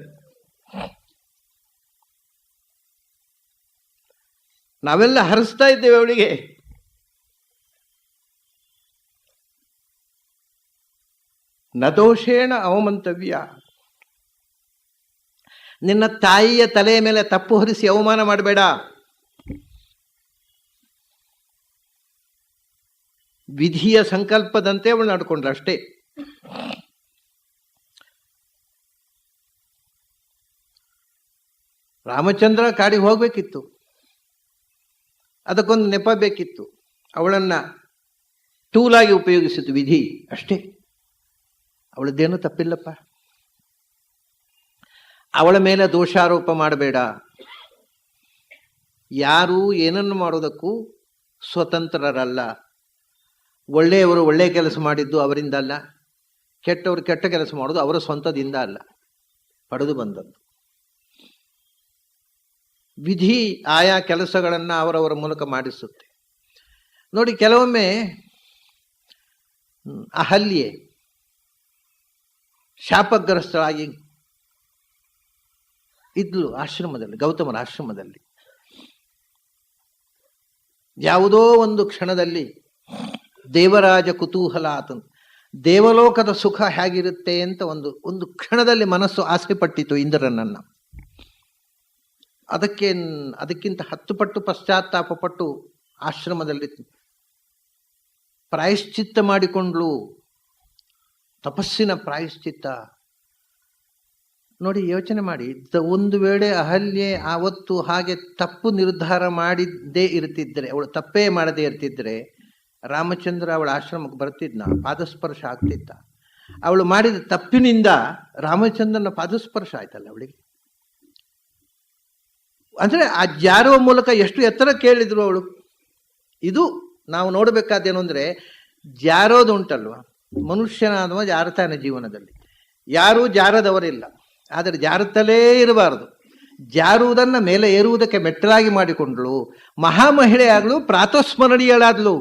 ನಾವೆಲ್ಲ ಹರಿಸ್ತಾ ಇದ್ದೇವೆ ಅವಳಿಗೆ. ನದೋಷೇಣ ಅವಮಂತವ್ಯ. ನಿನ್ನ ತಾಯಿಯ ತಲೆಯ ಮೇಲೆ ತಪ್ಪು ಹೊರಿಸಿ ಅವಮಾನ ಮಾಡಬೇಡ. ವಿಧಿಯ ಸಂಕಲ್ಪದಂತೆ ಅವಳು ನಡ್ಕೊಂಡ್ರು ಅಷ್ಟೇ. ರಾಮಚಂದ್ರ ಕಾಡಿಗೆ ಹೋಗ್ಬೇಕಿತ್ತು, ಅದಕ್ಕೊಂದು ನೆಪ ಬೇಕಿತ್ತು. ಅವಳನ್ನ ಟೂಲಾಗಿ ಉಪಯೋಗಿಸಿತು ವಿಧಿ ಅಷ್ಟೇ. ಅವಳದ್ದೇನು ತಪ್ಪಿಲ್ಲಪ್ಪ. ಅವಳ ಮೇಲೆ ದೋಷಾರೋಪ ಮಾಡಬೇಡ. ಯಾರೂ ಏನನ್ನು ಮಾಡೋದಕ್ಕೂ ಸ್ವತಂತ್ರರಲ್ಲ. ಒಳ್ಳೆಯವರು ಒಳ್ಳೆಯ ಕೆಲಸ ಮಾಡಿದ್ದು ಅವರಿಂದ ಅಲ್ಲ, ಕೆಟ್ಟವರು ಕೆಟ್ಟ ಕೆಲಸ ಮಾಡೋದು ಅವರ ಸ್ವಂತದಿಂದ ಅಲ್ಲ, ಪಡೆದು ಬಂದದ್ದು. ವಿಧಿ ಆಯಾ ಕೆಲಸಗಳನ್ನು ಅವರವರ ಮೂಲಕ ಮಾಡಿಸುತ್ತೆ. ನೋಡಿ, ಕೆಲವೊಮ್ಮೆ ಅಹಲ್ಯೆ ಶಾಪಗ್ರಸ್ತಳಾಗಿ ಇದ್ಲು ಆಶ್ರಮದಲ್ಲಿ, ಗೌತಮರ ಆಶ್ರಮದಲ್ಲಿ. ಯಾವುದೋ ಒಂದು ಕ್ಷಣದಲ್ಲಿ ದೇವರಾಜ ಕುತೂಹಲ ಆತನು, ದೇವಲೋಕದ ಸುಖ ಹೇಗಿರುತ್ತೆ ಅಂತ ಒಂದು ಕ್ಷಣದಲ್ಲಿ ಮನಸ್ಸು ಆಸೆ ಪಟ್ಟಿತು ಇಂದ್ರನನ್ನ. ಅದಕ್ಕಿಂತ 10 ಪಟ್ಟು ಪಶ್ಚಾತ್ತಾಪ ಪಟ್ಟು ಆಶ್ರಮದಲ್ಲಿ ಪ್ರಾಯಶ್ಚಿತ್ತ ಮಾಡಿಕೊಂಡ್ಳು. ತಪಸ್ಸಿನ ಪ್ರಾಯಶ್ಚಿತ್ತ ನೋಡಿ, ಯೋಚನೆ ಮಾಡಿ. ಒಂದು ವೇಳೆ ಅಹಲ್ಯೆ ಆವತ್ತು ಹಾಗೆ ತಪ್ಪು ನಿರ್ಧಾರ ಮಾಡಿದ್ದೇ ಇರ್ತಿದ್ರೆ, ಅವಳು ತಪ್ಪೇ ಮಾಡದೇ ಇರ್ತಿದ್ರೆ ರಾಮಚಂದ್ರ ಅವಳ ಆಶ್ರಮಕ್ಕೆ ಬರ್ತಿದ್ನ? ಪಾದಸ್ಪರ್ಶ ಆಗ್ತಿದ್ದ? ಅವಳು ಮಾಡಿದ ತಪ್ಪಿನಿಂದ ರಾಮಚಂದ್ರನ ಪಾದಸ್ಪರ್ಶ ಆಯ್ತಲ್ಲ ಅವಳಿಗೆ. ಅಂದ್ರೆ ಆ ಜಾರುವ ಮೂಲಕ ಎಷ್ಟು ಎತ್ತರ ಕೇಳಿದ್ರು ಅವಳು. ಇದು ನಾವು ನೋಡಬೇಕಾದೇನು ಅಂದ್ರೆ, ಜಾರೋದು ಉಂಟಲ್ವ, ಮನುಷ್ಯನಾದವ ಜಾರತಾನೆ ಜೀವನದಲ್ಲಿ. ಯಾರೂ ಜಾರದವರಿಲ್ಲ, ಆದರೆ ಜಾರುತ್ತಲೇ ಇರಬಾರದು. ಜಾರುವುದನ್ನ ಮೇಲೆ ಏರುವುದಕ್ಕೆ ಮೆಟ್ಟಲಾಗಿ ಮಾಡಿಕೊಂಡ್ಳು. ಮಹಾಮಹಿಳೆ ಆಗ್ಲು, ಪ್ರಾತಸ್ಮರಣೀಯಳಾದ್ಲು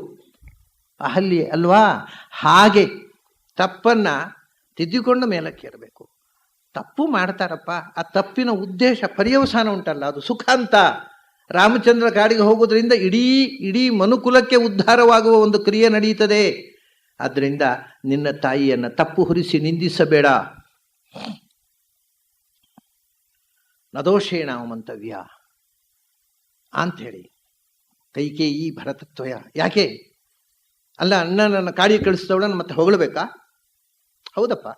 ಅಹಲ್ಯೆ ಅಲ್ವಾ. ಹಾಗೆ ತಪ್ಪನ್ನ ತಿದ್ದಿಕೊಂಡು ಮೇಲಕ್ಕೆ ಇರಬೇಕು. ತಪ್ಪು ಮಾಡ್ತಾರಪ್ಪ, ಆ ತಪ್ಪಿನ ಉದ್ದೇಶ ಪರ್ಯವಸಾನ ಉಂಟಲ್ಲ, ಅದು ಸುಖ ಅಂತ. ರಾಮಚಂದ್ರ ಕಾಡಿಗೆ ಹೋಗೋದ್ರಿಂದ ಇಡೀ ಮನುಕುಲಕ್ಕೆ ಉದ್ಧಾರವಾಗುವ ಒಂದು ಕ್ರಿಯೆ ನಡೆಯುತ್ತದೆ. ಆದ್ರಿಂದ ನಿನ್ನ ತಾಯಿಯನ್ನ ತಪ್ಪು ಹುರಿಸಿ ನಿಂದಿಸಬೇಡ. ನದೋಷೇಣ ಮಂತವ್ಯ ಅಂಥೇಳಿ ಕೈಕೇಯಿ ಭರತತ್ವಯ. ಯಾಕೆ ಅಲ್ಲ, ಅಣ್ಣನನ್ನು ಕಾಡಿಗೆ ಕಳಿಸಿದವಳನ್ನು ಮತ್ತೆ ಹೊಗಳಬೇಕಾ? ಹೌದಪ್ಪ.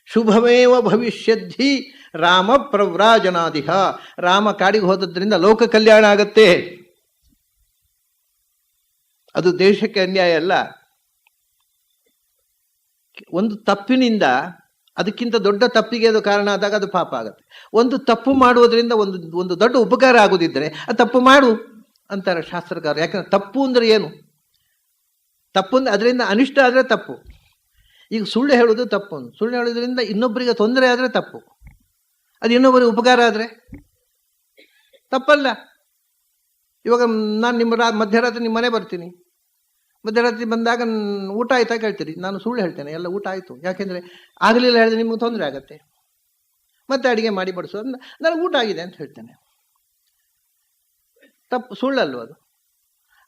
ಶುಭಮೇವ ಭವಿಷ್ಯದ್ಧಿ ರಾಮ ಪ್ರವ್ರಾಜನಾದಿಹ. ರಾಮ ಕಾಡಿಗೆ ಹೋದದ್ರಿಂದ ಲೋಕ ಕಲ್ಯಾಣ ಆಗತ್ತೆ. ಅದು ದೇಶಕ್ಕೆ ಅನ್ಯಾಯ ಅಲ್ಲ. ಒಂದು ತಪ್ಪಿನಿಂದ ಅದಕ್ಕಿಂತ ದೊಡ್ಡ ತಪ್ಪಿಗೆ ಅದು ಕಾರಣ ಆದಾಗ ಅದು ಪಾಪ ಆಗತ್ತೆ. ಒಂದು ತಪ್ಪು ಮಾಡುವುದರಿಂದ ಒಂದು ದೊಡ್ಡ ಉಪಕಾರ ಆಗುದಿದ್ರೆ ಅದು ತಪ್ಪು ಮಾಡು ಅಂತಾರೆ ಶಾಸ್ತ್ರಕಾರ. ಯಾಕಂದ್ರೆ ತಪ್ಪು ಅಂದ್ರೆ ಏನು? ತಪ್ಪು ಅಂದ್ರೆ ಅದರಿಂದ ಅನಿಷ್ಟ ಆದರೆ ತಪ್ಪು. ಈಗ ಸುಳ್ಳು ಹೇಳೋದು ತಪ್ಪು. ಸುಳ್ಳು ಹೇಳೋದ್ರಿಂದ ಇನ್ನೊಬ್ಬರಿಗೆ ತೊಂದರೆ ಆದರೆ ತಪ್ಪು. ಅದು ಇನ್ನೊಬ್ಬರಿಗೆ ಉಪಕಾರ ಆದರೆ ತಪ್ಪಲ್ಲ. ಇವಾಗ ನಾನು ಮಧ್ಯರಾತ್ರಿ ನಿಮ್ಮ ಮನೆ ಬರ್ತೀನಿ. ಮಧ್ಯರಾತ್ರಿ ಬಂದಾಗ ಊಟ ಆಯ್ತಾ ಕೇಳ್ತೀರಿ, ನಾನು ಸುಳ್ಳು ಹೇಳ್ತೇನೆ, ಎಲ್ಲ ಊಟ ಆಯಿತು. ಯಾಕೆಂದರೆ ಆಗಲಿಲ್ಲ ಹೇಳಿದ್ರೆ ನಿಮ್ಗೆ ತೊಂದರೆ ಆಗತ್ತೆ. ಮತ್ತೆ ಅಡುಗೆ ಮಾಡಿ ಬಡಿಸೋದು, ನನಗೆ ಊಟ ಆಗಿದೆ ಅಂತ ಹೇಳ್ತೇನೆ. ತಪ್ಪು, ಸುಳ್ಳಲ್ವ ಅದು?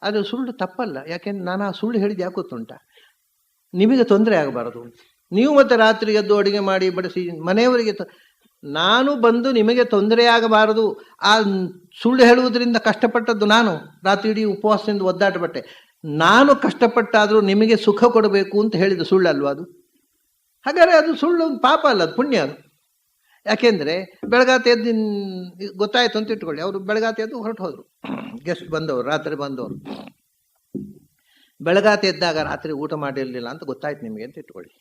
ಅದು ಸುಳ್ಳು ತಪ್ಪಲ್ಲ. ಯಾಕೆಂದ್ರೆ ನಾನು ಆ ಸುಳ್ಳು ಹೇಳಿದ್ದು ಯಾಕೆ ಗೊತ್ತುಂಟ? ನಿಮಗೆ ತೊಂದರೆ ಆಗಬಾರದು. ನೀವು ಮತ್ತೆ ರಾತ್ರಿ ಎದ್ದು ಅಡುಗೆ ಮಾಡಿ ಬಡಿಸಿ ಮನೆಯವರಿಗೆ ನಾನು ಬಂದು ನಿಮಗೆ ತೊಂದರೆ ಆಗಬಾರದು. ಆ ಸುಳ್ಳು ಹೇಳುವುದರಿಂದ ಕಷ್ಟಪಟ್ಟದ್ದು ನಾನು. ರಾತ್ರಿ ಇಡೀ ಉಪವಾಸದಿಂದ ಒದ್ದಾಟಪಟ್ಟೆ. ನಾನು ಕಷ್ಟಪಟ್ಟಾದರೂ ನಿಮಗೆ ಸುಖ ಕೊಡಬೇಕು ಅಂತ ಹೇಳಿದ್ದು ಸುಳ್ಳಲ್ವ ಅದು? ಹಾಗಾದರೆ ಅದು ಸುಳ್ಳು ಪಾಪ ಅಲ್ಲ, ಅದು ಪುಣ್ಯ ಅದು. ಯಾಕೆಂದರೆ ಬೆಳಗಾತಿ ಎದ್ದು ಗೊತ್ತಾಯ್ತು ಅಂತ ಇಟ್ಕೊಳ್ಳಿ, ಅವರು ಬೆಳಗಾತಿ ಎದ್ದು ಹೊರಟು ಹೋದರು. ಗೆಸ್ಟ್ ಬಂದವರು, ರಾತ್ರಿ ಬಂದವರು. ಬೆಳಗಾತಿ ಎದ್ದಾಗ ರಾತ್ರಿ ಊಟ ಮಾಡಿರಲಿಲ್ಲ ಅಂತ ಗೊತ್ತಾಯ್ತು ನಿಮಗೆ ಅಂತ ಇಟ್ಕೊಳ್ಳಿ.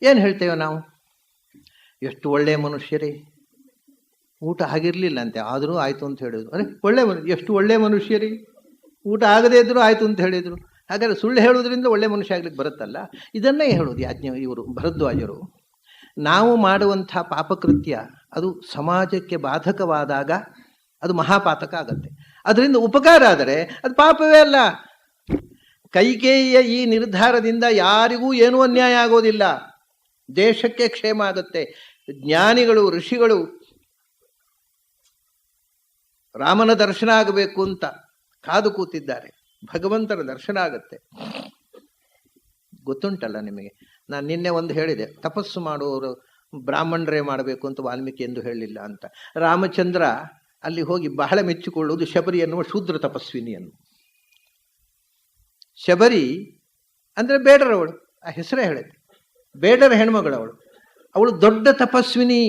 ಏನು ಹೇಳ್ತೇವೆ ನಾವು? ಎಷ್ಟು ಒಳ್ಳೆಯ ಮನುಷ್ಯರೇ, ಊಟ ಆಗಿರಲಿಲ್ಲ ಅಂತೆ, ಆದರೂ ಆಯಿತು ಅಂತ ಹೇಳಿದ್ರು. ಅರೆ ಎಷ್ಟು ಒಳ್ಳೆಯ ಮನುಷ್ಯರೇ, ಊಟ ಆಗದೇ ಇದ್ರು ಆಯಿತು ಅಂತ ಹೇಳಿದರು. ಹಾಗಾದರೆ ಸುಳ್ಳು ಹೇಳೋದ್ರಿಂದ ಒಳ್ಳೆ ಮನುಷ್ಯ ಆಗ್ಲಿಕ್ಕೆ ಬರುತ್ತಲ್ಲ. ಇದನ್ನೇ ಹೇಳೋದು ಇವರು ಭರದ್ವಾಜರು. ನಾವು ಮಾಡುವಂಥ ಪಾಪಕೃತ್ಯ ಅದು ಸಮಾಜಕ್ಕೆ ಬಾಧಕವಾದಾಗ ಅದು ಮಹಾಪಾತಕ ಆಗತ್ತೆ. ಅದರಿಂದ ಉಪಕಾರ ಆದರೆ ಅದು ಪಾಪವೇ ಅಲ್ಲ. ಕೈಕೇಯಿಯ ಈ ನಿರ್ಧಾರದಿಂದ ಯಾರಿಗೂ ಏನೂ ಅನ್ಯಾಯ ಆಗೋದಿಲ್ಲ, ದೇಶಕ್ಕೆ ಕ್ಷೇಮ ಆಗುತ್ತೆ. ಜ್ಞಾನಿಗಳು, ಋಷಿಗಳು ರಾಮನ ದರ್ಶನ ಆಗಬೇಕು ಅಂತ ಕಾದು ಕೂತಿದ್ದಾರೆ. ಭಗವಂತನ ದರ್ಶನ ಆಗತ್ತೆ. ಗೊತ್ತುಂಟಲ್ಲ ನಿಮಗೆ, ನಾನು ನಿನ್ನೆ ಒಂದು ಹೇಳಿದೆ, ತಪಸ್ಸು ಮಾಡುವವರು ಬ್ರಾಹ್ಮಣರೇ ಮಾಡಬೇಕು ಅಂತ ವಾಲ್ಮೀಕಿ ಎಂದು ಹೇಳಲಿಲ್ಲ ಅಂತ. ರಾಮಚಂದ್ರ ಅಲ್ಲಿ ಹೋಗಿ ಬಹಳ ಮೆಚ್ಚಿಕೊಳ್ಳುವುದು ಶಬರಿ ಎನ್ನುವ ಶೂದ್ರ ತಪಸ್ವಿನಿಯನ್ನು. ಶಬರಿ ಅಂದರೆ ಬೇಡರವಳು, ಆ ಹೆಸರೇ ಹೇಳಿದೆ, ಬೇಡರ ಹೆಣ್ಮಗಳವಳು. ಅವಳು ದೊಡ್ಡ ತಪಸ್ವಿನಿ.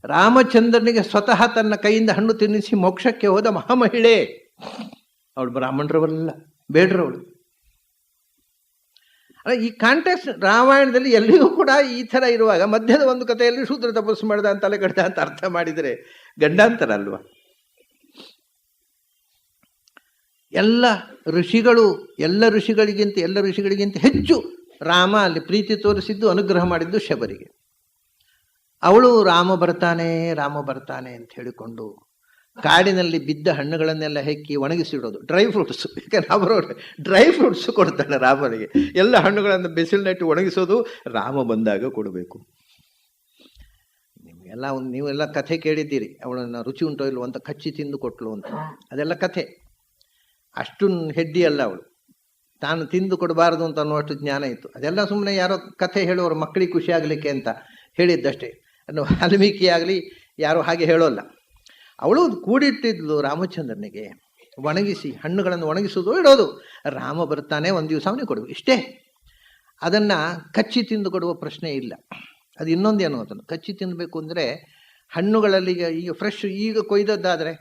ರಾಮಚಂದ್ರನಿಗೆ ಸ್ವತಃ ತನ್ನ ಕೈಯಿಂದ ಹಣ್ಣು ತಿನ್ನಿಸಿ ಮೋಕ್ಷಕ್ಕೆ ಹೋದ ಮಹಾಮಹಿಳೆ ಅವಳು. ಬ್ರಾಹ್ಮಣರವಲ್ಲ, ಬೇಡರವಳು. ಈ ಕಾಂಟೆಕ್ಸ್ಟ್ ರಾಮಾಯಣದಲ್ಲಿ ಎಲ್ಲಿಯೂ ಕೂಡ ಈ ಥರ ಇರುವಾಗ ಮಧ್ಯದ ಒಂದು ಕಥೆಯಲ್ಲಿ ಶೂದ್ರ ತಪಸ್ಸು ಮಾಡಿದ ಅಂತ ತಲೆ ಕಡ್ದ ಅಂತ ಅರ್ಥ ಮಾಡಿದರೆ ಗಂಡಾಂತರ ಅಲ್ವಾ? ಎಲ್ಲ ಋಷಿಗಳಿಗಿಂತ ಹೆಚ್ಚು ರಾಮ ಅಲ್ಲಿ ಪ್ರೀತಿ ತೋರಿಸಿದ್ದು, ಅನುಗ್ರಹ ಮಾಡಿದ್ದು ಶಬರಿಗೆ. ಅವಳು ರಾಮ ಬರ್ತಾನೆ ಅಂತ ಹೇಳಿಕೊಂಡು ಕಾಡಿನಲ್ಲಿ ಬಿದ್ದ ಹಣ್ಣುಗಳನ್ನೆಲ್ಲ ಹೆಕ್ಕಿ ಒಣಗಿಸಿಡೋದು, ಡ್ರೈ ಫ್ರೂಟ್ಸ್. ಯಾಕಂದ್ರೆ ಅವರು ಡ್ರೈ ಫ್ರೂಟ್ಸ್ ಕೊಡ್ತಾಳೆ ರಾಮನಿಗೆ. ಎಲ್ಲ ಹಣ್ಣುಗಳನ್ನು ಬಿಸಿಲಿನಟ್ಟು ಒಣಗಿಸೋದು, ರಾಮ ಬಂದಾಗ ಕೊಡಬೇಕು. ನೀವೆಲ್ಲ ಕಥೆ ಕೇಳಿದ್ದೀರಿ, ಅವಳನ್ನು ರುಚಿ ಉಂಟೋ ಇಲ್ವೋ ಅಂತ ಕಚ್ಚಿ ತಿಂದು ಕೊಟ್ಲು ಅಂತ. ಅದೆಲ್ಲ ಕಥೆ. ಅಷ್ಟು ಹೆಡ್ಡಿ ಅಲ್ಲ ಅವಳು, ತಾನು ತಿಂದು ಕೊಡಬಾರದು ಅಂತ ಅನ್ನುವಷ್ಟು ಜ್ಞಾನ ಇತ್ತು. ಅದೆಲ್ಲ ಸುಮ್ಮನೆ ಯಾರೋ ಕಥೆ ಹೇಳುವವರು ಮಕ್ಕಳಿಗೆ ಖುಷಿ ಆಗಲಿಕ್ಕೆ ಅಂತ ಹೇಳಿದ್ದಷ್ಟೇ. ಅನ್ನು ವಾಲ್ಮೀಕಿ ಆಗಲಿ ಯಾರು ಹಾಗೆ ಹೇಳೋಲ್ಲ. ಅವಳು ಕೂಡಿಟ್ಟಿದ್ಲು ರಾಮಚಂದ್ರನಿಗೆ, ಒಣಗಿಸಿ ಹಣ್ಣುಗಳನ್ನು ಒಣಗಿಸೋದು ಇಡೋದು. ರಾಮ ಬರ್ತಾನೆ, ಒಂದು ದಿವಸ ಅವನಿಗೆ ಕೊಡುವು, ಇಷ್ಟೇ. ಅದನ್ನು ಕಚ್ಚಿ ತಿಂದು ಕೊಡುವ ಪ್ರಶ್ನೆ ಇಲ್ಲ. ಅದು ಇನ್ನೊಂದೇನು ಅದನ್ನು ಕಚ್ಚಿ ತಿನ್ನಬೇಕು ಅಂದರೆ ಹಣ್ಣುಗಳಲ್ಲಿ ಈಗ ಫ್ರೆಶ್ ಈಗ ಕೊಯ್ದದ್ದಾದರೆ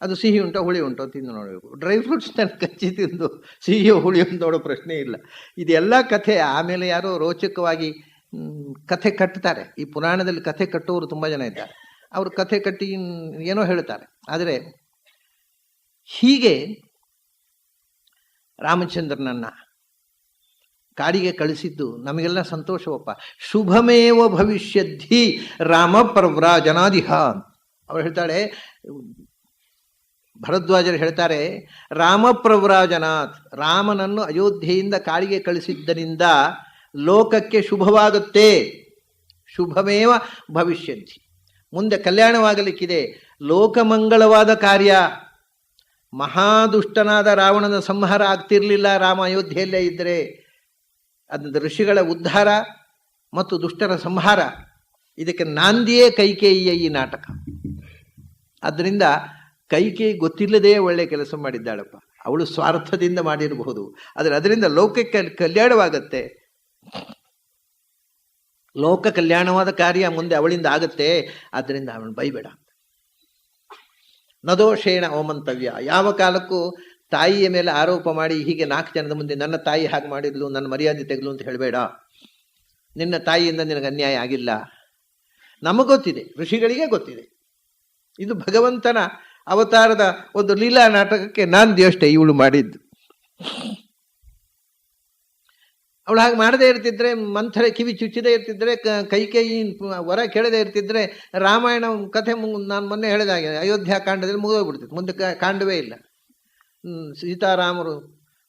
ಅದು ಸಿಹಿ ಉಂಟೋ ಹುಳಿ ಉಂಟೋ ತಿಂದು ನೋಡಬೇಕು. ಡ್ರೈ ಫ್ರೂಟ್ಸ್ನ ಕಚ್ಚಿ ತಿಂದು ಸಿಹಿಯೋ ಹುಳಿ ಅಂತ ನೋಡೋ ಪ್ರಶ್ನೆ ಇಲ್ಲ. ಇದೆಲ್ಲ ಕಥೆ. ಆಮೇಲೆ ಯಾರೋ ರೋಚಕವಾಗಿ ಕಥೆ ಕಟ್ತಾರೆ. ಈ ಪುರಾಣದಲ್ಲಿ ಕಥೆ ಕಟ್ಟುವವರು ತುಂಬ ಜನ ಇದ್ದಾರೆ. ಅವರು ಕಥೆ ಕಟ್ಟಿ ಏನೋ ಹೇಳ್ತಾರೆ. ಆದರೆ ಹೀಗೆ ರಾಮಚಂದ್ರನನ್ನ ಕಾಡಿಗೆ ಕಳಿಸಿದ್ದು ನಮಗೆಲ್ಲ ಸಂತೋಷವಪ್ಪ. ಶುಭಮೇವ ಭವಿಷ್ಯದ್ಧಿ ರಾಮ ಪ್ರವ್ರಾಜನಾದಿಹ. ಅವ್ರು ಹೇಳ್ತಾಳೆ, ಭರದ್ವಾಜರು ಹೇಳ್ತಾರೆ, ರಾಮ ಪ್ರವ್ರಾಜನಾಥ್, ರಾಮನನ್ನು ಅಯೋಧ್ಯೆಯಿಂದ ಕಾಡಿಗೆ ಕಳಿಸಿದ್ದರಿಂದ ಲೋಕಕ್ಕೆ ಶುಭವಾಗುತ್ತೆ. ಶುಭಮೇವ ಭವಿಷ್ಯದ್ಧಿ, ಮುಂದೆ ಕಲ್ಯಾಣವಾಗಲಿಕ್ಕಿದೆ, ಲೋಕಮಂಗಳವಾದ ಕಾರ್ಯ. ಮಹಾದುಷ್ಟನಾದ ರಾವಣನ ಸಂಹಾರ ಆಗ್ತಿರ್ಲಿಲ್ಲ ರಾಮ ಅಯೋಧ್ಯೆಯಲ್ಲೇ ಇದ್ದರೆ. ಅದು ಋಷಿಗಳ ಉದ್ಧಾರ ಮತ್ತು ದುಷ್ಟರ ಸಂಹಾರ, ಇದಕ್ಕೆ ನಾಂದಿಯೇ ಕೈಕೇಯಿಯ ಈ ನಾಟಕ. ಆದ್ದರಿಂದ ಕೈಕೇಯಿ ಗೊತ್ತಿಲ್ಲದೆ ಒಳ್ಳೆ ಕೆಲಸ ಮಾಡಿದ್ದಾಳಪ್ಪ. ಅವಳು ಸ್ವಾರ್ಥದಿಂದ ಮಾಡಿರಬಹುದು, ಆದರೆ ಅದರಿಂದ ಲೋಕಕ್ಕೆ ಕಲ್ಯಾಣವಾಗತ್ತೆ. ಲೋಕ ಕಲ್ಯಾಣವಾದ ಕಾರ್ಯ ಮುಂದೆ ಅವಳಿಂದ ಆಗತ್ತೆ. ಆದ್ದರಿಂದ ಅವಳು ಬೈಬೇಡ. ನದೋಷೇಣ ಅವಮಂತವ್ಯ. ಯಾವ ಕಾಲಕ್ಕೂ ತಾಯಿಯ ಮೇಲೆ ಆರೋಪ ಮಾಡಿ ಹೀಗೆ 4 ಜನದ ಮುಂದೆ ನನ್ನ ತಾಯಿ ಹಾಗೆ ಮಾಡಿದ್ಲು, ನನ್ನ ಮರ್ಯಾದೆ ತೆಗೆದು ಅಂತ ಹೇಳಬೇಡ. ನಿನ್ನ ತಾಯಿಯಿಂದ ನಿನಗೆ ಅನ್ಯಾಯ ಆಗಿಲ್ಲ. ನಮಗೊತ್ತಿದೆ, ಋಷಿಗಳಿಗೆ ಗೊತ್ತಿದೆ. ಇದು ಭಗವಂತನ ಅವತಾರದ ಒಂದು ಲೀಲಾ ನಾಟಕಕ್ಕೆ ನಾಂದಿ ಅಷ್ಟೇ ಇವಳು ಮಾಡಿದ್ದು. ಅವಳು ಹಾಗೆ ಮಾಡದೇ ಇರ್ತಿದ್ರೆ, ಮಂಥರೆ ಕಿವಿ ಚುಚ್ಚದೇ ಇರ್ತಿದ್ರೆ, ಕೈಕೇಯಿ ವರ ಕೇಳದೇ ಇರ್ತಿದ್ರೆ, ರಾಮಾಯಣ ಕಥೆ ನಾನು ಮೊನ್ನೆ ಹೇಳಿದ ಹಾಗೆ ಅಯೋಧ್ಯ ಕಾಂಡದಲ್ಲಿ ಮುಗಿದೋಗ್ಬಿಡ್ತಿತ್ತು. ಮುಂದೆ ಕಾಂಡವೇ ಇಲ್ಲ. ಸೀತಾರಾಮರು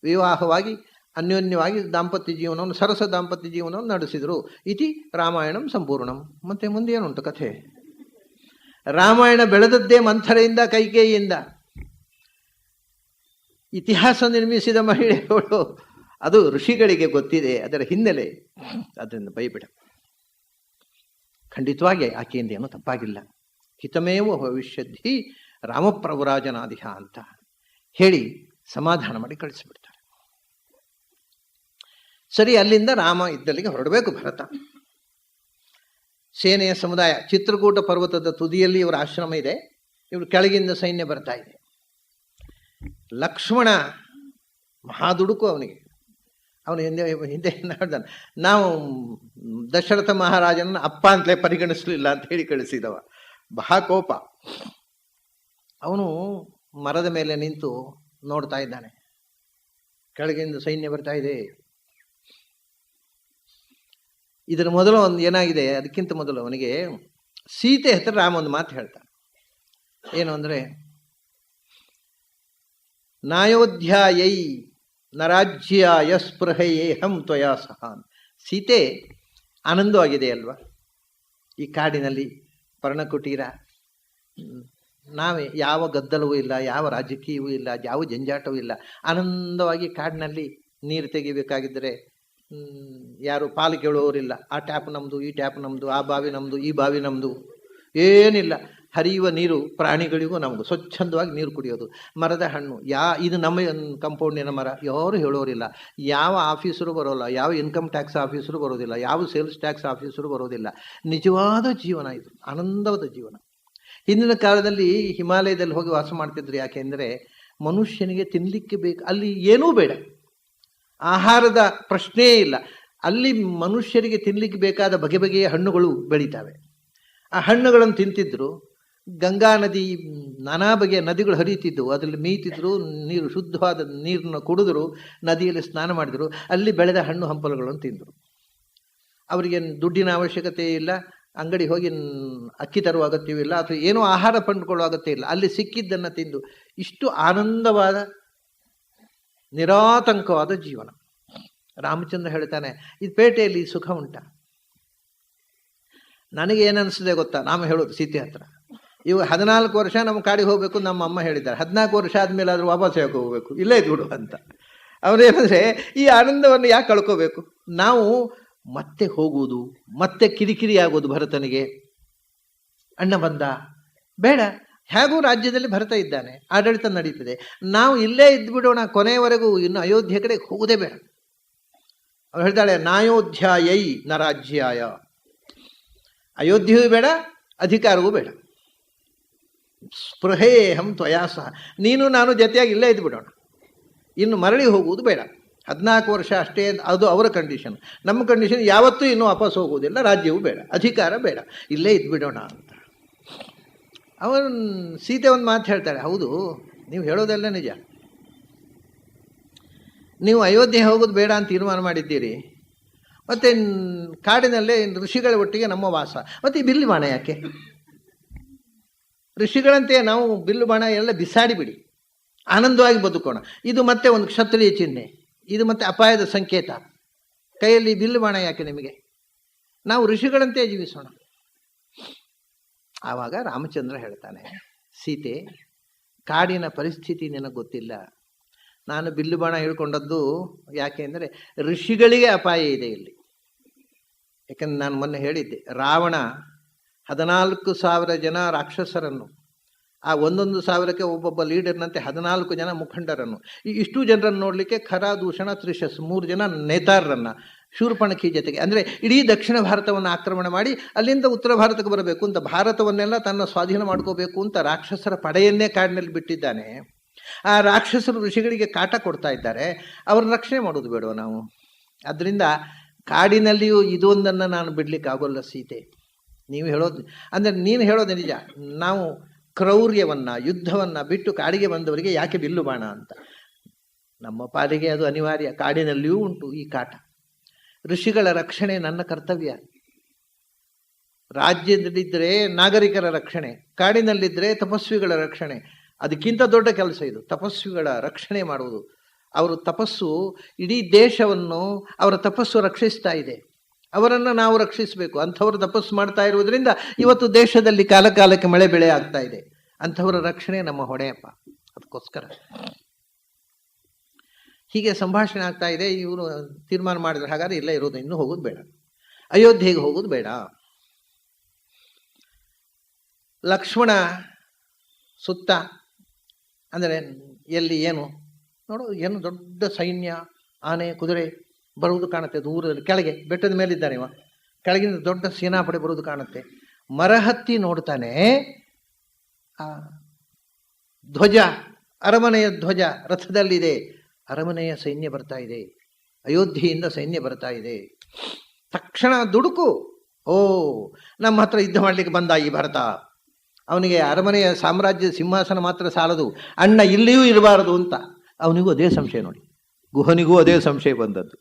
ವಿವಾಹವಾಗಿ ಅನ್ಯೋನ್ಯವಾಗಿ ದಾಂಪತ್ಯ ಜೀವನವನ್ನು, ಸರಸ ದಾಂಪತ್ಯ ಜೀವನವನ್ನು ನಡೆಸಿದರು. ಇತಿ ರಾಮಾಯಣಂ ಸಂಪೂರ್ಣಂ. ಮತ್ತೆ ಮುಂದೆ ಏನುಂಟು ಕಥೆ? ರಾಮಾಯಣ ಬೆಳೆದದ್ದೇ ಮಂಥರೆಯಿಂದ, ಕೈಕೇಯಿಯಿಂದ. ಇತಿಹಾಸ ನಿರ್ಮಿಸಿದ ಮಹಿಳೆಗಳು, ಅದು ಋಷಿಗಳಿಗೆ ಗೊತ್ತಿದೆ ಅದರ ಹಿನ್ನೆಲೆ. ಅದರಿಂದ ಬೈಬಿಡ. ಖಂಡಿತವಾಗಿ ಆಕೆಯಿಂದ ಏನೂ ತಪ್ಪಾಗಿಲ್ಲ. ಹಿತಮೇವ ಭವಿಷ್ಯದ್ಧಿ ರಾಮಪ್ರವ್ರಾಜನಾದಿಹ ಅಂತ ಹೇಳಿ ಸಮಾಧಾನ ಮಾಡಿ ಕಳಿಸಿಬಿಡ್ತಾರೆ. ಸರಿ, ಅಲ್ಲಿಂದ ರಾಮ ಇದ್ದಲ್ಲಿಗೆ ಹೊರಡಬೇಕು ಭರತ. ಸೇನೆಯ ಸಮುದಾಯ ಚಿತ್ರಕೂಟ ಪರ್ವತದ ತುದಿಯಲ್ಲಿ ಇವರ ಆಶ್ರಮ ಇದೆ. ಇವರು ಕೆಳಗಿಂದ ಸೈನ್ಯ ಬರ್ತಾ ಇದೆ. ಲಕ್ಷ್ಮಣ ಮಹಾದುಡುಕು ಅವನಿಗೆ. ಅವನು ಹಿಂದೆ ಹೇಳ್ದಾನೆ, ನಾವು ದಶರಥ ಮಹಾರಾಜನ ಅಪ್ಪ ಅಂತಲೇ ಪರಿಗಣಿಸಲಿಲ್ಲ ಅಂತ ಹೇಳಿ ಕಳಿಸಿದವ. ಬಹಳ ಕೋಪ. ಅವನು ಮರದ ಮೇಲೆ ನಿಂತು ನೋಡ್ತಾ ಇದ್ದಾನೆ. ಕೆಳಗಿಂದ ಸೈನ್ಯ ಬರ್ತಾ ಇದೆ. ಇದರ ಮೊದಲು ಒಂದು ಏನಾಗಿದೆ, ಅದಕ್ಕಿಂತ ಮೊದಲು ಅವನಿಗೆ ಸೀತೆ ಹತ್ರ ರಾಮ ಒಂದು ಮಾತು ಹೇಳ್ತಾನೆ. ಏನು ಅಂದರೆ, ನಾಯೋಧ್ಯಾಯೈ ನರಾಜ್ಯಾಯ ಸ್ಪೃಹಯೇಹಂ ತ್ವಯಾ ಸಹ. ಸೀತೆ ಆನಂದವಾಗಿದೆ ಅಲ್ವಾ ಈ ಕಾಡಿನಲ್ಲಿ, ಪರ್ಣಕುಟೀರ, ನಾವೇ ಯಾವ ಗದ್ದಲವೂ ಇಲ್ಲ, ಯಾವ ರಾಜಕೀಯವೂ ಇಲ್ಲ, ಯಾವ ಜಂಜಾಟವೂ ಇಲ್ಲ. ಆನಂದವಾಗಿ ಕಾಡಿನಲ್ಲಿ ನೀರು ತೆಗಿಬೇಕಾಗಿದ್ದರೆ ಯಾರು ಪಾಲು ಕೇಳುವವರಿಲ್ಲ. ಆ ಟ್ಯಾಪ್ ನಮ್ಮದು, ಈ ಟ್ಯಾಪ್ ನಮ್ಮದು, ಆ ಬಾವಿ ನಮ್ಮದು, ಈ ಬಾವಿ ನಮ್ಮದು, ಏನಿಲ್ಲ. ಹರಿಯುವ ನೀರು ಪ್ರಾಣಿಗಳಿಗೂ ನಮಗೂ ಸ್ವಚ್ಛಂದವಾಗಿ ನೀರು ಕುಡಿಯೋದು. ಮರದ ಹಣ್ಣು ಇದು ನಮ್ಮ ಕಂಪೌಂಡಿನ ಮರ, ಯಾರು ಹೇಳೋರಿಲ್ಲ. ಯಾವ ಆಫೀಸರು ಬರೋಲ್ಲ, ಯಾವ ಇನ್ಕಮ್ ಟ್ಯಾಕ್ಸ್ ಆಫೀಸರು ಬರೋದಿಲ್ಲ, ಯಾವ ಸೇಲ್ಸ್ ಟ್ಯಾಕ್ಸ್ ಆಫೀಸರು ಬರೋದಿಲ್ಲ. ನಿಜವಾದ ಜೀವನ ಇದು, ಆನಂದವಾದ ಜೀವನ. ಹಿಂದಿನ ಕಾಲದಲ್ಲಿ ಹಿಮಾಲಯದಲ್ಲಿ ಹೋಗಿ ವಾಸ ಮಾಡ್ತಿದ್ರು. ಯಾಕೆಂದರೆ ಮನುಷ್ಯನಿಗೆ ತಿನ್ನಲಿಕ್ಕೆ ಬೇಕು, ಅಲ್ಲಿ ಏನೂ ಬೇಡ, ಆಹಾರದ ಪ್ರಶ್ನೆಯೇ ಇಲ್ಲ. ಅಲ್ಲಿ ಮನುಷ್ಯರಿಗೆ ತಿನ್ನಲಿಕ್ಕೆ ಬೇಕಾದ ಬಗೆ ಬಗೆಯ ಹಣ್ಣುಗಳು ಬೆಳೀತಾವೆ. ಆ ಹಣ್ಣುಗಳನ್ನು ತಿಂತಿದ್ರು. ಗಂಗಾ ನದಿ, ನಾನಾ ಬಗೆಯ ನದಿಗಳು ಹರಿಯುತ್ತಿದ್ದವು, ಅದರಲ್ಲಿ ಮೀತಿದ್ರು, ನೀರು ಶುದ್ಧವಾದ ನೀರನ್ನು ಕುಡಿದ್ರು, ನದಿಯಲ್ಲಿ ಸ್ನಾನ ಮಾಡಿದರು. ಅಲ್ಲಿ ಬೆಳೆದ ಹಣ್ಣು ಹಂಪಲುಗಳನ್ನು ತಿಂದರು. ಅವರಿಗೆ ದುಡ್ಡಿನ ಅವಶ್ಯಕತೆ ಇಲ್ಲ, ಅಂಗಡಿ ಹೋಗಿ ಅಕ್ಕಿ ತರುವ ಅಗತ್ಯವಿಲ್ಲ, ಅಥವಾ ಏನೋ ಆಹಾರ ಪಂಡ್ಕೊಳ್ಳೋ ಅಗತ್ಯ ಇಲ್ಲ. ಅಲ್ಲಿ ಸಿಕ್ಕಿದ್ದನ್ನು ತಿಂದು ಇಷ್ಟು ಆನಂದವಾದ ನಿರಾತಂಕವಾದ ಜೀವನ. ರಾಮಚಂದ್ರ ಹೇಳ್ತಾನೆ, ಇದು ಪೇಟೆಯಲ್ಲಿ ಸುಖ ಉಂಟ? ನನಗೆ ಏನನ್ನಿಸಿದೆ ಗೊತ್ತಾ? ರಾಮ ಹೇಳೋದು ಸೀತೆ ಹತ್ರ, ಇವಾಗ 14 ವರ್ಷ ನಮ್ಮ ಕಾಡಿಗೆ ಹೋಗಬೇಕು ನಮ್ಮ ಅಮ್ಮ ಹೇಳಿದ್ದಾರೆ. 14 ವರ್ಷ ಆದಮೇಲೆ ಆದರೂ ವಾಪಸ್ ಯಾಕೆ ಹೋಗಬೇಕು, ಇಲ್ಲೇ ಇದ್ಬಿಡು ಅಂತ. ಅವರೇನಂದರೆ ಈ ಆನಂದವನ್ನು ಯಾಕೆ ಕಳ್ಕೋಬೇಕು? ನಾವು ಮತ್ತೆ ಹೋಗುವುದು, ಮತ್ತೆ ಕಿರಿಕಿರಿ ಆಗೋದು ಭರತನಿಗೆ. ಅಣ್ಣ ಬಂದ ಬೇಡ, ಹೇಗೂ ರಾಜ್ಯದಲ್ಲಿ ಭರತ ಇದ್ದಾನೆ, ಆಡಳಿತ ನಡೀತದೆ, ನಾವು ಇಲ್ಲೇ ಇದ್ಬಿಡೋಣ ಕೊನೆಯವರೆಗೂ, ಇನ್ನು ಅಯೋಧ್ಯೆ ಕಡೆ ಹೋಗೋದೇ ಬೇಡ. ಅವಳು ಹೇಳ್ತಾಳೆ, ನಾಯೋಧ್ಯಾಯೈ ನ ರಾಜ್ಯಾಯ. ಅಯೋಧ್ಯೆಯೂ ಬೇಡ, ಅಧಿಕಾರವೂ ಬೇಡ. ಸ್ಪೃಹೇಹಂ ತ್ವಯಾ ಸಹ. ನೀನು ನಾನು ಜೊತೆಯಾಗಿ ಇಲ್ಲೇ ಇದ್ಬಿಡೋಣ, ಇನ್ನು ಮರಳಿ ಹೋಗುವುದು ಬೇಡ. 14 ವರ್ಷ ಅಷ್ಟೇ, ಅದು ಅವರ ಕಂಡೀಷನ್. ನಮ್ಮ ಕಂಡೀಷನ್ ಯಾವತ್ತೂ ಇನ್ನೂ ವಾಪಸ್ ಹೋಗುವುದಿಲ್ಲ, ರಾಜ್ಯವೂ ಬೇಡ, ಅಧಿಕಾರ ಬೇಡ, ಇಲ್ಲೇ ಇದ್ಬಿಡೋಣ ಅಂತ. ಅವನು ಸೀತೆ ಒಂದು ಮಾತು ಹೇಳ್ತಾಳೆ, ಹೌದು ನೀವು ಹೇಳೋದೆಲ್ಲ ನಿಜ, ನೀವು ಅಯೋಧ್ಯೆ ಹೋಗೋದು ಬೇಡ ಅಂತ ತೀರ್ಮಾನ ಮಾಡಿದ್ದೀರಿ, ಮತ್ತು ಕಾಡಿನಲ್ಲೇ ಋಷಿಗಳ ಒಟ್ಟಿಗೆ ನಮ್ಮ ವಾಸ, ಮತ್ತು ಈ ಬಿಲ್ಲು ಬಾಣ ಯಾಕೆ? ಋಷಿಗಳಂತೆ ನಾವು ಬಿಲ್ಲು ಬಾಣ ಎಲ್ಲ ಬಿಸಾಡಿಬಿಡಿ, ಆನಂದವಾಗಿ ಬದುಕೋಣ. ಇದು ಮತ್ತೆ ಒಂದು ಕ್ಷತ್ರಿಯ ಚಿಹ್ನೆ, ಇದು ಮತ್ತೆ ಅಪಾಯದ ಸಂಕೇತ. ಕೈಯಲ್ಲಿ ಬಿಲ್ಲು ಬಾಣ ಯಾಕೆ ನಿಮಗೆ? ನಾವು ಋಷಿಗಳಂತೆ ಜೀವಿಸೋಣ. ಆವಾಗ ರಾಮಚಂದ್ರ ಹೇಳ್ತಾನೆ, ಸೀತೆ, ಕಾಡಿನ ಪರಿಸ್ಥಿತಿ ನಿನಗೆ ಗೊತ್ತಿಲ್ಲ. ನಾನು ಬಿಲ್ಲು ಬಾಣ ಹೇಳ್ಕೊಂಡದ್ದು ಯಾಕೆ ಅಂದರೆ ಋಷಿಗಳಿಗೆ ಅಪಾಯ ಇದೆ ಇಲ್ಲಿ. ಯಾಕಂದ್ರೆ ನಾನು ಮೊನ್ನೆ ಹೇಳಿದ್ದೆ, ರಾವಣ 14,000 ಜನ ರಾಕ್ಷಸರನ್ನು, ಆ 1,000ಕ್ಕೆ ಒಬ್ಬೊಬ್ಬ ಲೀಡರ್ನಂತೆ 14 ಜನ ಮುಖಂಡರನ್ನು, ಇಷ್ಟು ಜನರನ್ನು ನೋಡಲಿಕ್ಕೆ ಖರ, ದೂಷಣ, ತ್ರಿಶಸ್ 3 ಜನ ನೇತಾರರನ್ನು ಶೂರ್ಪಣಖಿ ಜೊತೆಗೆ, ಅಂದರೆ ಇಡೀ ದಕ್ಷಿಣ ಭಾರತವನ್ನು ಆಕ್ರಮಣ ಮಾಡಿ ಅಲ್ಲಿಂದ ಉತ್ತರ ಭಾರತಕ್ಕೆ ಬರಬೇಕು ಅಂತ, ಭಾರತವನ್ನೆಲ್ಲ ತನ್ನ ಸ್ವಾಧೀನ ಮಾಡ್ಕೋಬೇಕು ಅಂತ ರಾಕ್ಷಸರ ಪಡೆಯನ್ನೇ ಕಾಡಿನಲ್ಲಿ ಬಿಟ್ಟಿದ್ದಾನೆ. ಆ ರಾಕ್ಷಸರು ಋಷಿಗಳಿಗೆ ಕಾಟ ಕೊಡ್ತಾ ಇದ್ದಾರೆ, ಅವ್ರನ್ನ ರಕ್ಷಣೆ ಮಾಡೋದು ಬೇಡವ ನಾವು? ಅದರಿಂದ ಕಾಡಿನಲ್ಲಿಯೂ ಇದೊಂದನ್ನು ನಾನು ಬಿಡ್ಲಿಕ್ಕೆ ಆಗೋಲ್ಲ ಸೀತೆ. ನೀವು ಹೇಳೋದು ಅಂದರೆ ನೀನು ಹೇಳೋದು ನಿಜ, ನಾವು ಕ್ರೌರ್ಯವನ್ನು, ಯುದ್ಧವನ್ನು ಬಿಟ್ಟು ಕಾಡಿಗೆ ಬಂದವರಿಗೆ ಯಾಕೆ ಬಿಲ್ಲು ಬಾಣ ಅಂತ. ನಮ್ಮ ಪಾಲಿಗೆ ಅದು ಅನಿವಾರ್ಯ, ಕಾಡಿನಲ್ಲಿಯೂ ಉಂಟು ಈ ಕಾಟ. ಋಷಿಗಳ ರಕ್ಷಣೆ ನನ್ನ ಕರ್ತವ್ಯ. ರಾಜ್ಯದಲ್ಲಿದ್ದರೆ ನಾಗರಿಕರ ರಕ್ಷಣೆ, ಕಾಡಿನಲ್ಲಿದ್ದರೆ ತಪಸ್ವಿಗಳ ರಕ್ಷಣೆ. ಅದಕ್ಕಿಂತ ದೊಡ್ಡ ಕೆಲಸ ಇದು, ತಪಸ್ವಿಗಳ ರಕ್ಷಣೆ ಮಾಡುವುದು. ಅವರು ತಪಸ್ಸು ಇಡೀ ದೇಶವನ್ನು, ಅವರ ತಪಸ್ಸು ರಕ್ಷಿಸ್ತಾ ಇದೆ, ಅವರನ್ನು ನಾವು ರಕ್ಷಿಸಬೇಕು. ಅಂಥವರು ತಪಸ್ಸು ಮಾಡ್ತಾ ಇರುವುದರಿಂದ ಇವತ್ತು ದೇಶದಲ್ಲಿ ಕಾಲ ಕಾಲಕ್ಕೆ ಮಳೆ ಬೆಳೆ ಆಗ್ತಾ ಇದೆ. ಅಂಥವರ ರಕ್ಷಣೆ ನಮ್ಮ ಹೊಣೆಯಪ್ಪ. ಅದಕ್ಕೋಸ್ಕರ ಹೀಗೆ ಸಂಭಾಷಣೆ ಆಗ್ತಾ ಇದೆ. ಇವರು ತೀರ್ಮಾನ ಮಾಡಿದ್ರೆ, ಹಾಗಾದ್ರೆ ಇಲ್ಲೇ ಇರೋದು, ಇನ್ನೂ ಹೋಗೋದು ಬೇಡ, ಅಯೋಧ್ಯೆಗೆ ಹೋಗೋದು ಬೇಡ. ಲಕ್ಷ್ಮಣ ಸುತ್ತ ಅಂದರೆ ಎಲ್ಲಿ ಏನು ನೋಡು, ಏನು ದೊಡ್ಡ ಸೈನ್ಯ, ಆನೆ ಕುದುರೆ ಬರುವುದು ಕಾಣುತ್ತೆ ದೂರದಲ್ಲಿ. ಕೆಳಗೆ ಬೆಟ್ಟದ ಮೇಲಿದ್ದಾನೆ ಇವ, ಕೆಳಗಿನ ದೊಡ್ಡ ಸೇನಾಪಡೆ ಬರುವುದು ಕಾಣುತ್ತೆ. ಮರ ಹತ್ತಿ ನೋಡ್ತಾನೆ, ಆ ಧ್ವಜ, ಅರಮನೆಯ ಧ್ವಜ ರಥದಲ್ಲಿದೆ. ಅರಮನೆಯ ಸೈನ್ಯ ಬರ್ತಾ ಇದೆ, ಅಯೋಧ್ಯೆಯಿಂದ ಸೈನ್ಯ ಬರ್ತಾ ಇದೆ. ತಕ್ಷಣ ದುಡುಕು, ಓ ನಮ್ಮ ಹತ್ರ ಯುದ್ಧ ಮಾಡಲಿಕ್ಕೆ ಬಂದ ಈ ಭರತ. ಅವನಿಗೆ ಅರಮನೆಯ ಸಾಮ್ರಾಜ್ಯದ ಸಿಂಹಾಸನ ಮಾತ್ರ ಸಾಲದು, ಅಣ್ಣ ಇಲ್ಲಿಯೂ ಇರಬಾರದು ಅಂತ. ಅವನಿಗೂ ಅದೇ ಸಂಶಯ ನೋಡಿ, ಗುಹನಿಗೂ ಅದೇ ಸಂಶಯ ಬಂದದ್ದು,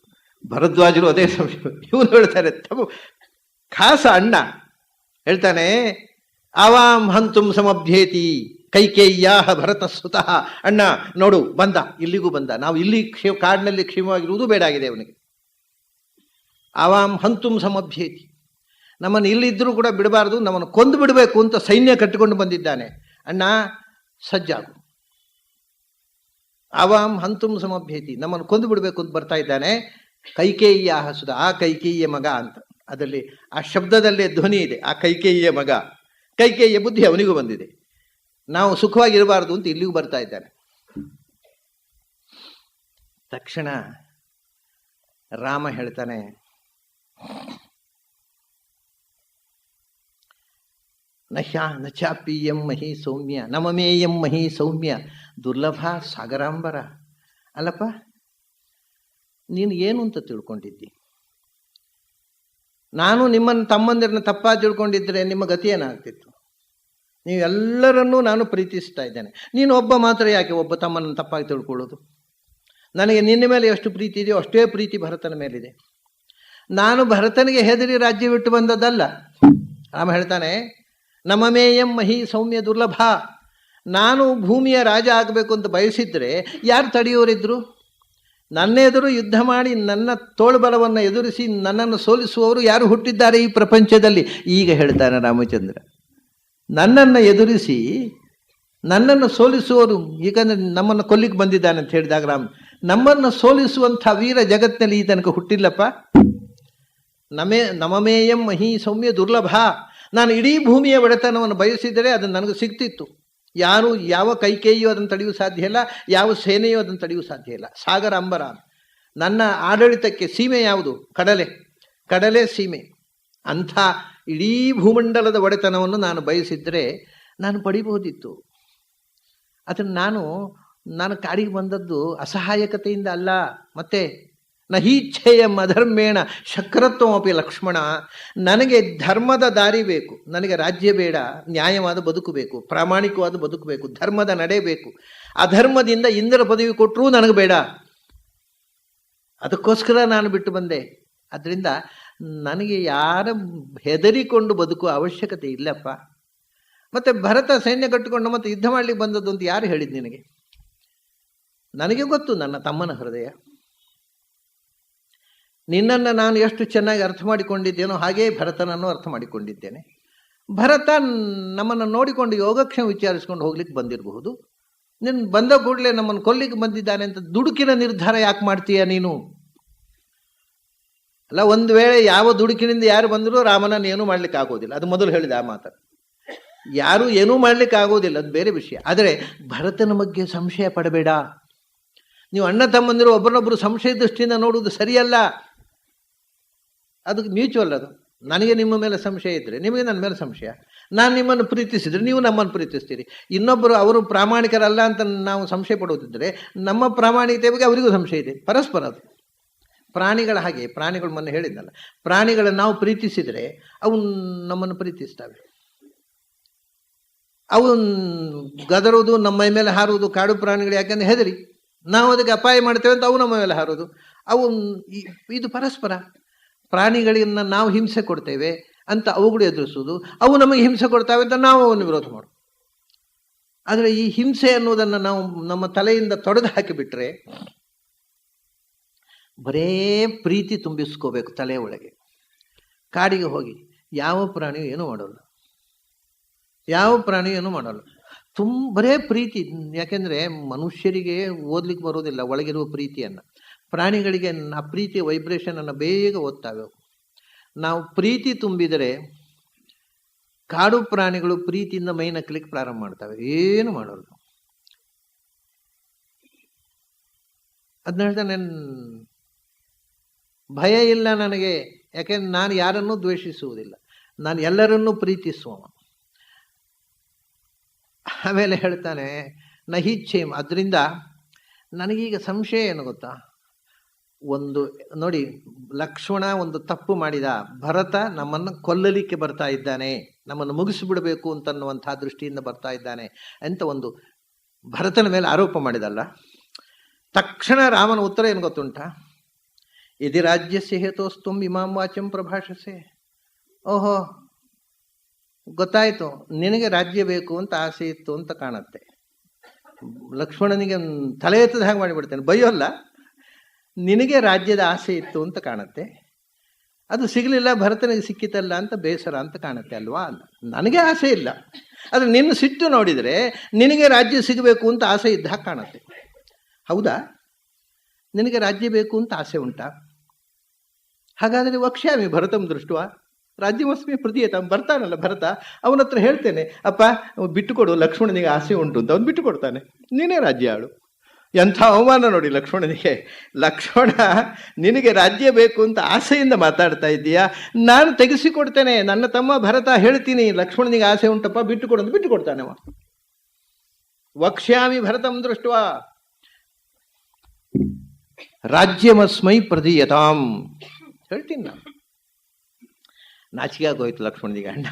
ಭರದ್ವಾಜರು ಅದೇ ಸಂಶಯ. ಇವನು ಹೇಳ್ತಾರೆ, ಖಾಸ ಅಣ್ಣ ಹೇಳ್ತಾನೆ, ಆವಾಂ ಹಂತುಂ ಸಮಭ್ಯೇತಿ ಕೈಕೇಯ್ಯಾಹ ಭರತ ಸುತಃ. ಅಣ್ಣ ನೋಡು ಬಂದ, ಇಲ್ಲಿಗೂ ಬಂದ, ನಾವು ಇಲ್ಲಿ ಕಾಡಿನಲ್ಲಿ ಕ್ಷೇಮವಾಗಿರುವುದು ಬೇಡ ಆಗಿದೆ ಅವನಿಗೆ. ಆವಾಂ ಹಂತುಂ ಸಮಭ್ಯೇತಿ, ನಮ್ಮನ್ನು ಇಲ್ಲಿದ್ದರೂ ಕೂಡ ಬಿಡಬಾರ್ದು, ನಮ್ಮನ್ನು ಕೊಂದು ಬಿಡಬೇಕು ಅಂತ ಸೈನ್ಯ ಕಟ್ಟಿಕೊಂಡು ಬಂದಿದ್ದಾನೆ. ಅಣ್ಣ ಸಜ್ಜಾಗು. ಆವಾಂ ಹಂತುಂ ಸಮಭ್ಯೇತಿ, ನಮ್ಮನ್ನು ಕೊಂದು ಬಿಡಬೇಕು ಅಂತ ಬರ್ತಾ ಇದ್ದಾನೆ. ಕೈಕೇಯ್ಯಾಹ ಸುತ, ಆ ಕೈಕೇಯಿಯ ಮಗ ಅಂತ. ಅದರಲ್ಲಿ ಆ ಶಬ್ದದಲ್ಲೇ ಧ್ವನಿ ಇದೆ, ಆ ಕೈಕೇಯಿಯ ಮಗ. ಕೈಕೇಯಿಯ ಬುದ್ಧಿ ಅವನಿಗೂ ಬಂದಿದೆ, ನಾವು ಸುಖವಾಗಿರಬಾರ್ದು ಅಂತ ಇಲ್ಲಿಗೂ ಬರ್ತಾ ಇದ್ದಾನೆ. ತಕ್ಷಣ ರಾಮ ಹೇಳ್ತಾನೆ, ನಚಾಪೀಯಂ ಮಹಿ ಸೌಮ್ಯ ನಮಮೇಯಂ ಮಹಿ ಸೌಮ್ಯ ದುರ್ಲಭ ಸಾಗರಾಂಬರ. ಅಲ್ಲಪ್ಪ, ನೀನು ಏನು ಅಂತ ತಿಳ್ಕೊಂಡಿದ್ದಿ? ನಾನು ನಿಮ್ಮನ್ನು ತಮ್ಮಂದಿರನ್ನ ತಪ್ಪಾಗಿ ತಿಳ್ಕೊಂಡಿದ್ರೆ ನಿಮ್ಮ ಗತಿ ಏನಾಗ್ತಿತ್ತು? ನೀವೆಲ್ಲರನ್ನೂ ನಾನು ಪ್ರೀತಿಸ್ತಾ ಇದ್ದೇನೆ, ನೀನು ಒಬ್ಬ ಮಾತ್ರ ಯಾಕೆ ಒಬ್ಬ ತಮ್ಮನ್ನು ತಪ್ಪಾಗಿ ತಿಳ್ಕೊಳ್ಳೋದು? ನನಗೆ ನಿನ್ನ ಮೇಲೆ ಎಷ್ಟು ಪ್ರೀತಿ ಇದೆಯೋ ಅಷ್ಟೇ ಪ್ರೀತಿ ಭರತನ ಮೇಲಿದೆ. ನಾನು ಭರತನಿಗೆ ಹೆದರಿ ರಾಜ್ಯ ಬಿಟ್ಟು ಬಂದದ್ದಲ್ಲ. ರಾಮ ಹೇಳ್ತಾನೆ, ನಮಮೇಯಂ ಮಹಿ ಸೌಮ್ಯ ದುರ್ಲಭ. ನಾನು ಭೂಮಿಯ ರಾಜ ಆಗಬೇಕು ಅಂತ ಬಯಸಿದ್ರೆ ಯಾರು ತಡೆಯೋರಿದ್ರು? ನನ್ನ ಎದುರು ಯುದ್ಧ ಮಾಡಿ ನನ್ನ ತೋಳ್ಬಲವನ್ನು ಎದುರಿಸಿ ನನ್ನನ್ನು ಸೋಲಿಸುವವರು ಯಾರು ಹುಟ್ಟಿದ್ದಾರೆ ಈ ಪ್ರಪಂಚದಲ್ಲಿ? ಈಗ ಹೇಳ್ತಾನೆ ರಾಮಚಂದ್ರ, ನನ್ನನ್ನು ಎದುರಿಸಿ ನನ್ನನ್ನು ಸೋಲಿಸುವವರು, ಈಗಂದ್ರೆ ನಮ್ಮನ್ನು ಕೊಲ್ಲಿಕ್ಕೆ ಬಂದಿದ್ದಾನೆ ಅಂತ ಹೇಳಿದಾಗ ರಾಮ್, ನಮ್ಮನ್ನು ಸೋಲಿಸುವಂಥ ವೀರ ಜಗತ್ತಿನಲ್ಲಿ ಈ ತನಕ ಹುಟ್ಟಿಲ್ಲಪ್ಪ. ನಮಮೇಯಂ ಮಹಿ ಸೌಮ್ಯ ದುರ್ಲಭ. ನಾನು ಇಡೀ ಭೂಮಿಯ ಒಡೆತನವನ್ನು ಬಯಸಿದರೆ ಅದು ನನಗೆ ಸಿಗ್ತಿತ್ತು. ಯಾರು ಯಾವ ಕೈಕೇಯಿಯೋ ಅದನ್ನು ತಡೆಯೂ ಸಾಧ್ಯ ಇಲ್ಲ, ಯಾವ ಸೇನೆಯೋ ಅದನ್ನು ತಡೆಯೂ ಸಾಧ್ಯ ಇಲ್ಲ. ಸಾಗರ ಅಂಬರ. ನನ್ನ ಆಡಳಿತಕ್ಕೆ ಸೀಮೆ ಯಾವುದು? ಕಡಲೆ ಸೀಮೆ. ಅಂಥ ಇಡೀ ಭೂಮಂಡಲದ ಒಡೆತನವನ್ನು ನಾನು ಬಯಸಿದರೆ ನಾನು ಪಡಿಬಹುದಿತ್ತು. ಅದನ್ನು ನಾನು ಕಾಡಿಗೆ ಬಂದದ್ದು ಅಸಹಾಯಕತೆಯಿಂದ ಅಲ್ಲ. ಮತ್ತೆ ನಹೀಚ್ಛೇಯಂ ಅಧರ್ಮೇಣ ಶಕ್ರತ್ವಮಪಿ ಲಕ್ಷ್ಮಣ. ನನಗೆ ಧರ್ಮದ ದಾರಿ ಬೇಕು, ನನಗೆ ರಾಜ್ಯ ಬೇಡ, ನ್ಯಾಯವಾದ ಬದುಕು ಬೇಕು, ಪ್ರಾಮಾಣಿಕವಾದ ಬದುಕು ಬೇಕು, ಧರ್ಮದ ನಡೆ ಬೇಕು. ಅಧರ್ಮದಿಂದ ಇಂದ್ರ ಪದವಿ ಕೊಟ್ಟರೂ ನನಗೆ ಬೇಡ. ಅದಕ್ಕೋಸ್ಕರ ನಾನು ಬಿಟ್ಟು ಬಂದೆ. ಅದರಿಂದ ನನಗೆ ಯಾರ ಹೆದರಿಕೊಂಡು ಬದುಕುವ ಅವಶ್ಯಕತೆ ಇಲ್ಲಪ್ಪ. ಮತ್ತೆ ಭರತ ಸೈನ್ಯ ಕಟ್ಟಿಕೊಂಡು ಮತ್ತೆ ಯುದ್ಧ ಮಾಡ್ಲಿಕ್ಕೆ ಬಂದದ್ದು ಅಂತ ಯಾರು ಹೇಳಿದ್ ನಿನಗೆ? ನನಗೆ ಗೊತ್ತು ನನ್ನ ತಮ್ಮನ ಹೃದಯ. ನಿನ್ನನ್ನು ನಾನು ಎಷ್ಟು ಚೆನ್ನಾಗಿ ಅರ್ಥ ಮಾಡಿಕೊಂಡಿದ್ದೇನೋ ಹಾಗೇ ಭರತನನ್ನು ಅರ್ಥ ಮಾಡಿಕೊಂಡಿದ್ದೇನೆ. ಭರತ ನಮ್ಮನ್ನು ನೋಡಿಕೊಂಡು ಯೋಗಕ್ಷೇಮ ವಿಚಾರಿಸ್ಕೊಂಡು ಹೋಗ್ಲಿಕ್ಕೆ ಬಂದಿರಬಹುದು. ನೀನು ಬಂದ ಕೂಡಲೇ ನಮ್ಮನ್ನು ಕೊಲ್ಲಿಕ್ಕೆ ಬಂದಿದ್ದಾನೆ ಅಂತ ದುಡುಕಿನ ನಿರ್ಧಾರ ಯಾಕೆ ಮಾಡ್ತೀಯ ನೀನು? ಅಲ್ಲ, ಒಂದು ವೇಳೆ ಯಾವ ದುಡುಕಿನಿಂದ ಯಾರು ಬಂದರೂ ರಾಮನನ್ನು ಏನೂ ಮಾಡ್ಲಿಕ್ಕೆ ಆಗೋದಿಲ್ಲ. ಅದು ಮೊದಲು ಹೇಳಿದ ಆ ಮಾತು. ಯಾರು ಏನೂ ಮಾಡ್ಲಿಕ್ಕೆ ಆಗೋದಿಲ್ಲ, ಅದು ಬೇರೆ ವಿಷಯ. ಆದರೆ ಭರತನ ಬಗ್ಗೆ ಸಂಶಯ ಪಡಬೇಡ. ನೀವು ಅಣ್ಣ ತಮ್ಮಂದಿರು ಒಬ್ಬರನ್ನೊಬ್ಬರು ಸಂಶಯ ದೃಷ್ಟಿಯಿಂದ ನೋಡುವುದು ಸರಿಯಲ್ಲ. ಅದು ಮ್ಯೂಚುವಲ್. ಅದು ನನಗೆ ನಿಮ್ಮ ಮೇಲೆ ಸಂಶಯ ಇದ್ದರೆ ನಿಮಗೆ ನನ್ನ ಮೇಲೆ ಸಂಶಯ, ನಾನು ನಿಮ್ಮನ್ನು ಪ್ರೀತಿಸಿದರೆ ನೀವು ನಮ್ಮನ್ನು ಪ್ರೀತಿಸ್ತೀರಿ. ಇನ್ನೊಬ್ಬರು ಅವರು ಪ್ರಾಮಾಣಿಕರಲ್ಲ ಅಂತ ನಾವು ಸಂಶಯ ಪಡುವುದಿದ್ದರೆ ನಮ್ಮ ಪ್ರಾಮಾಣಿಕತೆ ಬಗ್ಗೆ ಅವರಿಗೂ ಸಂಶಯ ಇದೆ. ಪರಸ್ಪರ ಅದು. ಪ್ರಾಣಿಗಳ ಹಾಗೆ, ಪ್ರಾಣಿಗಳು ಮೊನ್ನೆ ಹೇಳಿದ್ನಲ್ಲ, ಪ್ರಾಣಿಗಳನ್ನು ನಾವು ಪ್ರೀತಿಸಿದರೆ ಅವು ನಮ್ಮನ್ನು ಪ್ರೀತಿಸ್ತವೆ. ಅವು ಗದರುವುದು, ನಮ್ಮ ಮೈ ಮೇಲೆ ಹಾರುವುದು ಕಾಡು ಪ್ರಾಣಿಗಳು. ಯಾಕೆಂದ್ರೆ ಹೆದರಿ ನಾವು ಅದಕ್ಕೆ ಅಪಾಯ ಮಾಡ್ತೇವೆ ಅಂತ ಅವು ನಮ್ಮ ಮೇಲೆ ಹಾರೋದು. ಅವು ಇದು ಪರಸ್ಪರ. ಪ್ರಾಣಿಗಳಿಂದ ನಾವು ಹಿಂಸೆ ಕೊಡ್ತೇವೆ ಅಂತ ಅವುಗಳು ಎದುರಿಸುವುದು, ಅವು ನಮಗೆ ಹಿಂಸೆ ಕೊಡ್ತಾವೆ ಅಂತ ನಾವು ಅವನ್ನು ವಿರೋಧ ಮಾಡೋದು. ಆದರೆ ಈ ಹಿಂಸೆ ಅನ್ನೋದನ್ನು ನಾವು ನಮ್ಮ ತಲೆಯಿಂದ ತೊಡೆದು ಹಾಕಿಬಿಟ್ರೆ ಬರೇ ಪ್ರೀತಿ ತುಂಬಿಸ್ಕೋಬೇಕು ತಲೆ ಒಳಗೆ. ಕಾಡಿಗೆ ಹೋಗಿ ಯಾವ ಪ್ರಾಣಿಯೂ ಏನೂ ಮಾಡೋಲ್ಲ, ಬರೇ ಪ್ರೀತಿ. ಯಾಕೆಂದರೆ ಮನುಷ್ಯರಿಗೆ ಓದ್ಲಿಕ್ಕೆ ಬರೋದಿಲ್ಲ ಒಳಗಿರುವ ಪ್ರೀತಿಯನ್ನು. ಪ್ರಾಣಿಗಳಿಗೆ ಆ ಪ್ರೀತಿಯ ವೈಬ್ರೇಷನನ್ನು ಬೇಗ ಓದ್ತಾವೆ. ನಾವು ಪ್ರೀತಿ ತುಂಬಿದರೆ ಕಾಡು ಪ್ರಾಣಿಗಳು ಪ್ರೀತಿಯಿಂದ ಮೈ ನಕ್ಕಲಿಕ್ಕೆ ಪ್ರಾರಂಭ ಮಾಡ್ತವೆ, ಏನು ಮಾಡೋಲ್ಲ. ಅದನ್ನ ಹೇಳ್ತಾನೆ, ಭಯ ಇಲ್ಲ ನನಗೆ, ಯಾಕೆಂದ್ರೆ ನಾನು ಯಾರನ್ನೂ ದ್ವೇಷಿಸುವುದಿಲ್ಲ, ನಾನು ಎಲ್ಲರನ್ನೂ ಪ್ರೀತಿಸುವ. ಆಮೇಲೆ ಹೇಳ್ತಾನೆ ನಹಿಚ್ಛೇಮ್. ಅದರಿಂದ ನನಗೀಗ ಸಂಶಯ ಏನು ಗೊತ್ತಾ? ಒಂದು ನೋಡಿ, ಲಕ್ಷ್ಮಣ ಒಂದು ತಪ್ಪು ಮಾಡಿದ, ಭರತ ನಮ್ಮನ್ನು ಕೊಲ್ಲಲಿಕ್ಕೆ ಬರ್ತಾ ಇದ್ದಾನೆ, ನಮ್ಮನ್ನು ಮುಗಿಸಿಬಿಡಬೇಕು ಅಂತನ್ನುವಂಥ ದೃಷ್ಟಿಯಿಂದ ಬರ್ತಾ ಇದ್ದಾನೆ ಅಂತ ಒಂದು ಭರತನ ಮೇಲೆ ಆರೋಪ ಮಾಡಿದಲ್ಲ. ತಕ್ಷಣ ರಾಮನ ಉತ್ತರ ಏನು ಗೊತ್ತುಂಟಾ? ಯದಿ ರಾಜ್ಯಸ್ಯ ಹೇತೋಸ್ತ್ವಂ ಇಮಾಂ ವಾಚಂ ಪ್ರಭಾಷಸೆ. ಓಹೋ, ಗೊತ್ತಾಯ್ತು, ನಿನಗೆ ರಾಜ್ಯ ಬೇಕು ಅಂತ ಆಸೆ ಇತ್ತು ಅಂತ ಕಾಣುತ್ತೆ. ಲಕ್ಷ್ಮಣನಿಗೆ ತಲೆ ಎತ್ತದ ಹಾಗೆ ಮಾಡಿಬಿಡ್ತೇನೆ, ಬೈಯೋಲ್ಲ. ನಿನಗೆ ರಾಜ್ಯದ ಆಸೆ ಇತ್ತು ಅಂತ ಕಾಣುತ್ತೆ, ಅದು ಸಿಗಲಿಲ್ಲ, ಭರತನಿಗೆ ಸಿಕ್ಕಿತಲ್ಲ ಅಂತ ಬೇಸರ ಅಂತ ಕಾಣುತ್ತೆ ಅಲ್ವಾ? ನನಗೆ ಆಸೆ ಇಲ್ಲ, ಆದರೆ ನಿನ್ನ ಸಿಟ್ಟು ನೋಡಿದರೆ ನಿನಗೆ ರಾಜ್ಯ ಸಿಗಬೇಕು ಅಂತ ಆಸೆ ಇದ್ದ ಹಾಗೆ ಕಾಣುತ್ತೆ. ಹೌದಾ? ನಿನಗೆ ರಾಜ್ಯ ಬೇಕು ಅಂತ ಆಸೆ ಉಂಟಾ? ಹಾಗಾದರೆ ವಕ್ಷ್ಯಾಮಿ ಭರತಂ ದೃಷ್ಟುವ ರಾಜ್ಯವಸ್ಮಿ ಪ್ರತಿಯತಾಂ. ಬರ್ತಾನಲ್ಲ ಭರತ, ಅವನ ಹತ್ರ ಹೇಳ್ತೇನೆ, ಅಪ್ಪ ಬಿಟ್ಟುಕೊಡು, ಲಕ್ಷ್ಮಣನಿಗೆ ಆಸೆ ಉಂಟು ಅಂತ. ಅವನು ಬಿಟ್ಟು ಕೊಡ್ತಾನೆ, ನೀನೇ ರಾಜ್ಯ ಆಳು. ಎಂಥ ಅವಮಾನ ನೋಡಿ ಲಕ್ಷ್ಮಣನಿಗೆ. ಲಕ್ಷ್ಮಣ, ನಿನಗೆ ರಾಜ್ಯ ಬೇಕು ಅಂತ ಆಸೆಯಿಂದ ಮಾತಾಡ್ತಾ ಇದ್ದೀಯಾ, ನಾನು ತೆಗೆಸಿಕೊಡ್ತೇನೆ, ನನ್ನ ತಮ್ಮ ಭರತ ಹೇಳ್ತೀನಿ, ಲಕ್ಷ್ಮಣನಿಗೆ ಆಸೆ ಉಂಟಪ್ಪ, ಬಿಟ್ಟುಕೊಡು ಅಂತ. ಬಿಟ್ಟು ಕೊಡ್ತಾನೆ ಅವ. ವಕ್ಷ್ಯಾಮಿ ಭರತಂ ದೃಷ್ಟುವ ರಾಜ್ಯಮಸ್ಮೈ ಪ್ರದೀಯತಾಂ. ಹೇಳ್ತೀನಿ ನಾನು. ನಾಚಿಕೆ ಆಗೋಯ್ತು ಲಕ್ಷ್ಮಣನಿಗೆ. ಅಣ್ಣ,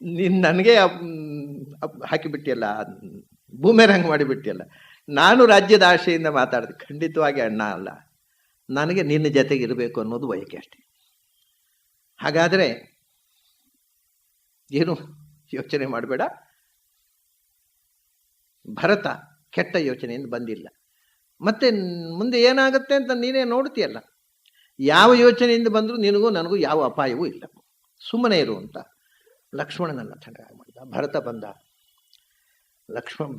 ನೀನು ನನಗೆ ಹಾಕಿಬಿಟ್ಟಿಯಲ್ಲ, ಬೂಮೇರಂಗ್ ಮಾಡಿಬಿಟ್ಟಿಯಲ್ಲ. ನಾನು ರಾಜ್ಯದ ಆಶೆಯಿಂದ ಮಾತಾಡ್ದೆ. ಖಂಡಿತವಾಗಿ ಅಣ್ಣ ಅಲ್ಲ, ನನಗೆ ನಿನ್ನ ಜೊತೆಗೆ ಇರಬೇಕು ಅನ್ನೋದು ಬಯಕೆ ಅಷ್ಟೆ. ಹಾಗಾದರೆ ಏನು ಯೋಚನೆ ಮಾಡಬೇಡ. ಭರತ ಕೆಟ್ಟ ಯೋಚನೆಯಿಂದ ಬಂದಿಲ್ಲ. ಮತ್ತೆ ಮುಂದೆ ಏನಾಗುತ್ತೆ ಅಂತ ನೀನೇ ನೋಡ್ತೀಯಲ್ಲ. ಯಾವ ಯೋಚನೆಯಿಂದ ಬಂದರೂ ನಿನಗೂ ನನಗೂ ಯಾವ ಅಪಾಯವೂ ಇಲ್ಲ, ಸುಮ್ಮನೆ ಇರು ಅಂತ. ಲಕ್ಷ್ಮಣನನ್ನ ತಣ್ಣಗಾಗಿ ಮಾಡಿದ. ಭರತ ಬಂದ,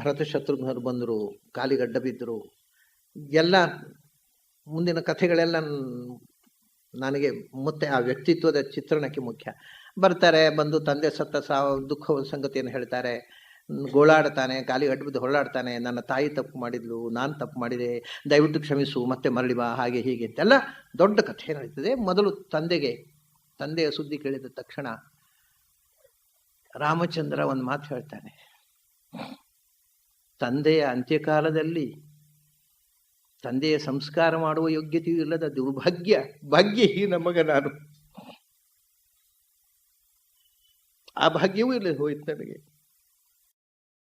ಭರತ ಶತ್ರುಘ್ನರು ಬಂದರು, ಕಾಲಿಗಡ್ಡ ಬಿದ್ದರು. ಎಲ್ಲ ಮುಂದಿನ ಕಥೆಗಳೆಲ್ಲ ನನಗೆ ಮತ್ತೆ ಆ ವ್ಯಕ್ತಿತ್ವದ ಚಿತ್ರಣಕ್ಕೆ ಮುಖ್ಯ. ಬರ್ತಾರೆ, ಬಂದು ತಂದೆ ಸತ್ತ ದುಃಖದ ಸಂಗತಿಯನ್ನು ಹೇಳ್ತಾರೆ, ಗೋಳಾಡ್ತಾನೆ, ಕಾಲಿಗೆ ಅಡ್ಡ ಬಿದ್ದು ಹೊರಳಾಡ್ತಾನೆ, ನನ್ನ ತಾಯಿ ತಪ್ಪು ಮಾಡಿದ್ಲು, ನಾನು ತಪ್ಪು ಮಾಡಿದೆ, ದಯವಿಟ್ಟು ಕ್ಷಮಿಸು, ಮತ್ತೆ ಮರಳಿ ಬಾ, ಹಾಗೆ ಹೀಗೆ ಅಂತೆಲ್ಲ ದೊಡ್ಡ ಕಥೆ ನಡೀತದೆ. ಮೊದಲು ತಂದೆಯ ಸುದ್ದಿ ಕೇಳಿದ ತಕ್ಷಣ ರಾಮಚಂದ್ರ ಒಂದು ಮಾತು ಹೇಳ್ತಾನೆ, ತಂದೆಯ ಅಂತ್ಯಕಾಲದಲ್ಲಿ ತಂದೆಯ ಸಂಸ್ಕಾರ ಮಾಡುವ ಯೋಗ್ಯತೆಯೂ ಇಲ್ಲದ ಭಾಗ್ಯಹೀನ ಮಗ ನಾನು. ಆ ಭಾಗ್ಯವೂ ಇಲ್ಲ ಹೋಯ್ತು ನನಗೆ.